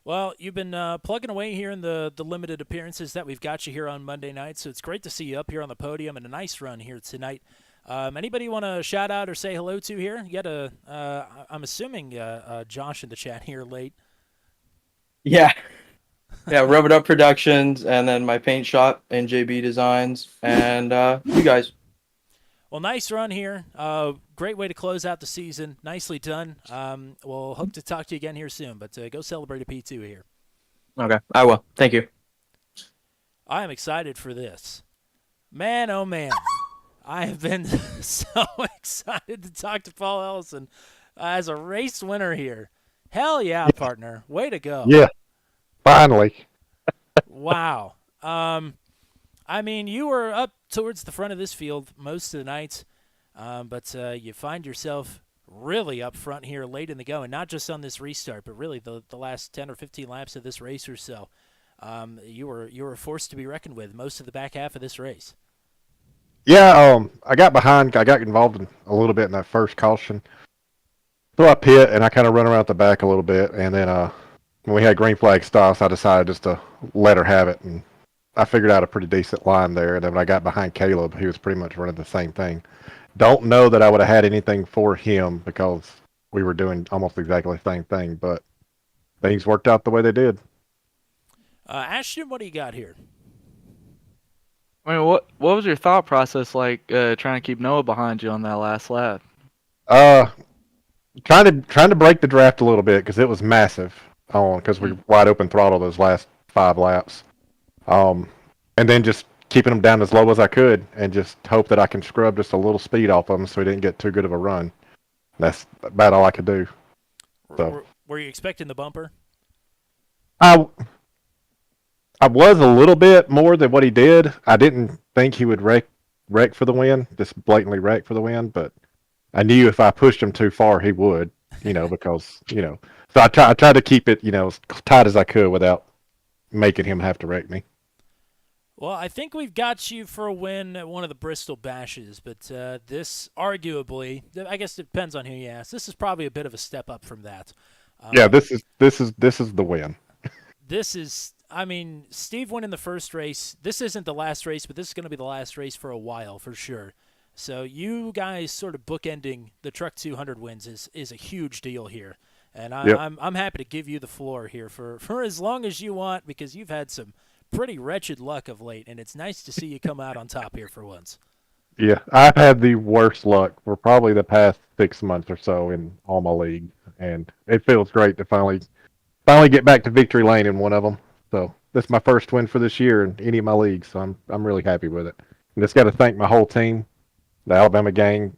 Well, you've been plugging away here in the limited appearances that we've got you here on Monday night, so it's great to see you up here on the podium and a nice run here tonight. Anybody want to shout out or say hello to here? You got I'm assuming Josh in the chat here late. Yeah. Yeah, Rub It Up Productions, and then my paint shop, NJB Designs, and you guys. Well, nice run here. Great way to close out the season. Nicely done. We'll hope to talk to you again here soon, but go celebrate a P2 here. Okay, I will. Thank you. I am excited for this. Man, oh man. I have been so excited to talk to Paul Ellison as a race winner here. Hell yeah, partner. Way to go. Yeah, finally. Wow. I mean, you were up towards the front of this field most of the nights, but you find yourself really up front here late in the go, and not just on this restart, but really the last 10 or 15 laps of this race or so. You were a force to be reckoned with most of the back half of this race. Yeah, I got behind. I got involved in a little bit in that first caution. So I pit and I kind of run around the back a little bit, and then when we had green flag stops, I decided just to let her have it, and I figured out a pretty decent line there. And then when I got behind Caleb, he was pretty much running the same thing. Don't know that I would have had anything for him because we were doing almost exactly the same thing, but things worked out the way they did. Ashton, what do you got here? I mean, what was your thought process like trying to keep Noah behind you on that last lap? Trying to break the draft a little bit because it was massive because we wide open throttle those last 5 laps, and then just keeping them down as low as I could and just hope that I can scrub just a little speed off them so he didn't get too good of a run. That's about all I could do. So Were you expecting the bumper? I was a little bit more than what he did. I didn't think he would wreck for the win, just blatantly wreck for the win, but I knew if I pushed him too far, he would, because, so I tried to keep it, as tight as I could without making him have to wreck me. Well, I think we've got you for a win at one of the Bristol Bashes, but this arguably, I guess it depends on who you ask. This is probably a bit of a step up from that. Yeah, this is the win. This is, I mean, Steve won in the first race. This isn't the last race, but this is going to be the last race for a while for sure. So you guys sort of bookending the Truck 200 wins is a huge deal here. And I'm happy to give you the floor here for as long as you want because you've had some pretty wretched luck of late, and it's nice to see you come out on top here for once. Yeah, I've had the worst luck for probably the past 6 months or so in all my leagues, and it feels great to finally get back to victory lane in one of them. So this is my first win for this year in any of my leagues, so I'm really happy with it. And just got to thank my whole team, the Alabama gang,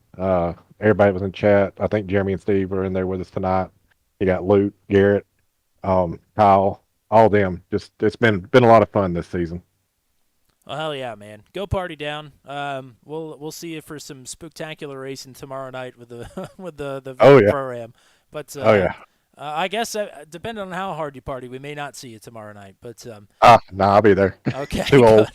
everybody was in chat. I think Jeremy and Steve are in there with us tonight. You got Luke, Garrett, Kyle, all them. Just it's been a lot of fun this season. Well, hell yeah, man! Go party down. We'll see you for some spectacular racing tomorrow night with the with the program. But I guess depending on how hard you party, we may not see you tomorrow night. But no, I'll be there. Okay, too old.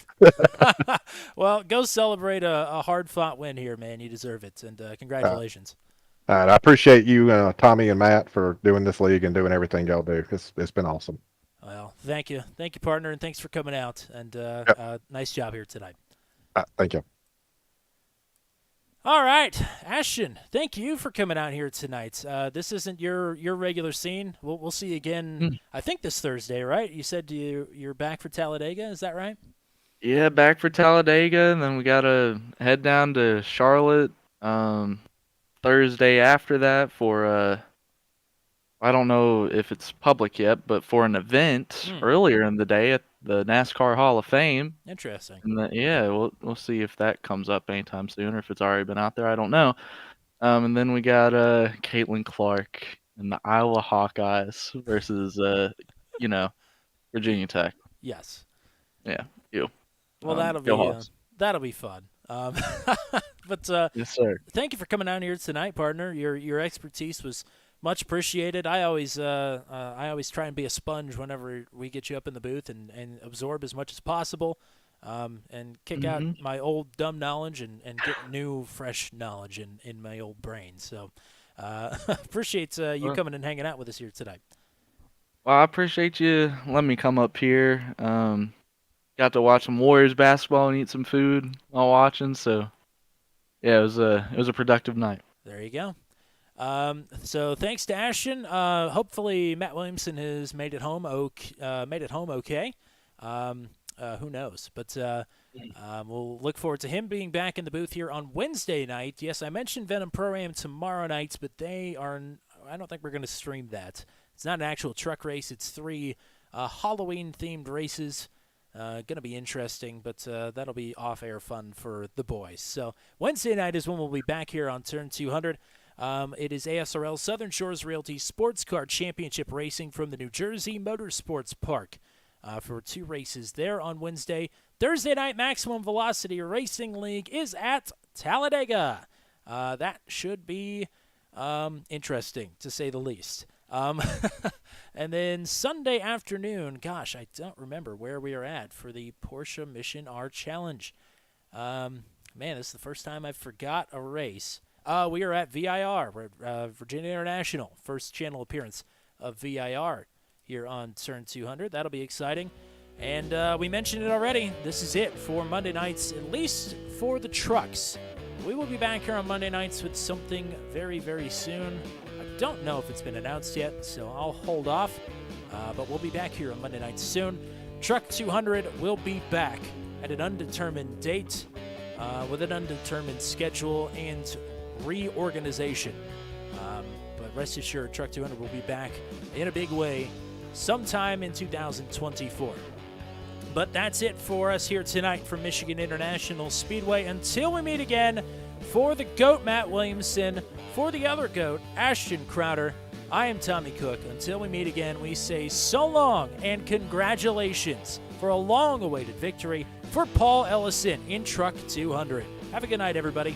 Well, go celebrate a hard fought win here, man. You deserve it, and congratulations. All right, I appreciate you, Tommy and Matt, for doing this league and doing everything y'all do. It's been awesome. Well, thank you, partner, and thanks for coming out. And nice job here tonight. Thank you. All right, Ashton, thank you for coming out here tonight. This isn't your regular scene. We'll see you again. I think this Thursday, right? You said you're back for Talladega. Is that right? Yeah, back for Talladega, and then we gotta head down to Charlotte Thursday after that for I don't know if it's public yet, but for an event earlier in the day at the NASCAR Hall of Fame. Interesting. And we'll see if that comes up anytime soon or if it's already been out there. I don't know. And then we got Caitlin Clark and the Iowa Hawkeyes versus Virginia Tech. Yes. Yeah, you. Well, that'll be fun. But yes, sir. Thank you for coming out here tonight, partner. Your expertise was much appreciated. I always try and be a sponge whenever we get you up in the booth and absorb as much as possible, and kick out my old dumb knowledge and get new fresh knowledge in my old brain. So appreciate you coming and hanging out with us here tonight. Well, I appreciate you letting me come up here. Got to watch some Warriors basketball and eat some food while watching. So yeah, it was a productive night. There you go. So thanks to Ashton. Hopefully Matt Williamson has made it home okay. Who knows? But we'll look forward to him being back in the booth here on Wednesday night. Yes, I mentioned Venom Pro-Am tomorrow night, but I don't think we're going to stream that. It's not an actual truck race. It's 3 Halloween-themed races Going to be interesting, but that'll be off-air fun for the boys. So Wednesday night is when we'll be back here on Turn 200. It is ASRL Southern Shores Realty Sports Car Championship Racing from the New Jersey Motorsports Park for 2 races there on Wednesday. Thursday night, Maximum Velocity Racing League is at Talladega. That should be interesting, to say the least. And then Sunday afternoon, gosh, I don't remember where we are at for the Porsche Mission R Challenge. Man, this is the first time I've forgot a race. We are at VIR, Virginia International, first channel appearance of VIR here on Turn 200. That'll be exciting. And we mentioned it already. This is it for Monday nights, at least for the trucks. We will be back here on Monday nights with something very, very soon. I don't know if it's been announced yet, so I'll hold off. But we'll be back here on Monday nights soon. Truck 200 will be back at an undetermined date with an undetermined schedule and reorganization. But rest assured, Truck 200 will be back in a big way sometime in 2024. But that's it for us here tonight from Michigan International Speedway. Until we meet again, for the GOAT, Matt Williamson, for the other GOAT, Ashton Crowder, I am Tommy Cook. Until we meet again, we say so long and congratulations for a long-awaited victory for Paul Ellison in Truck 200. Have a good night, everybody.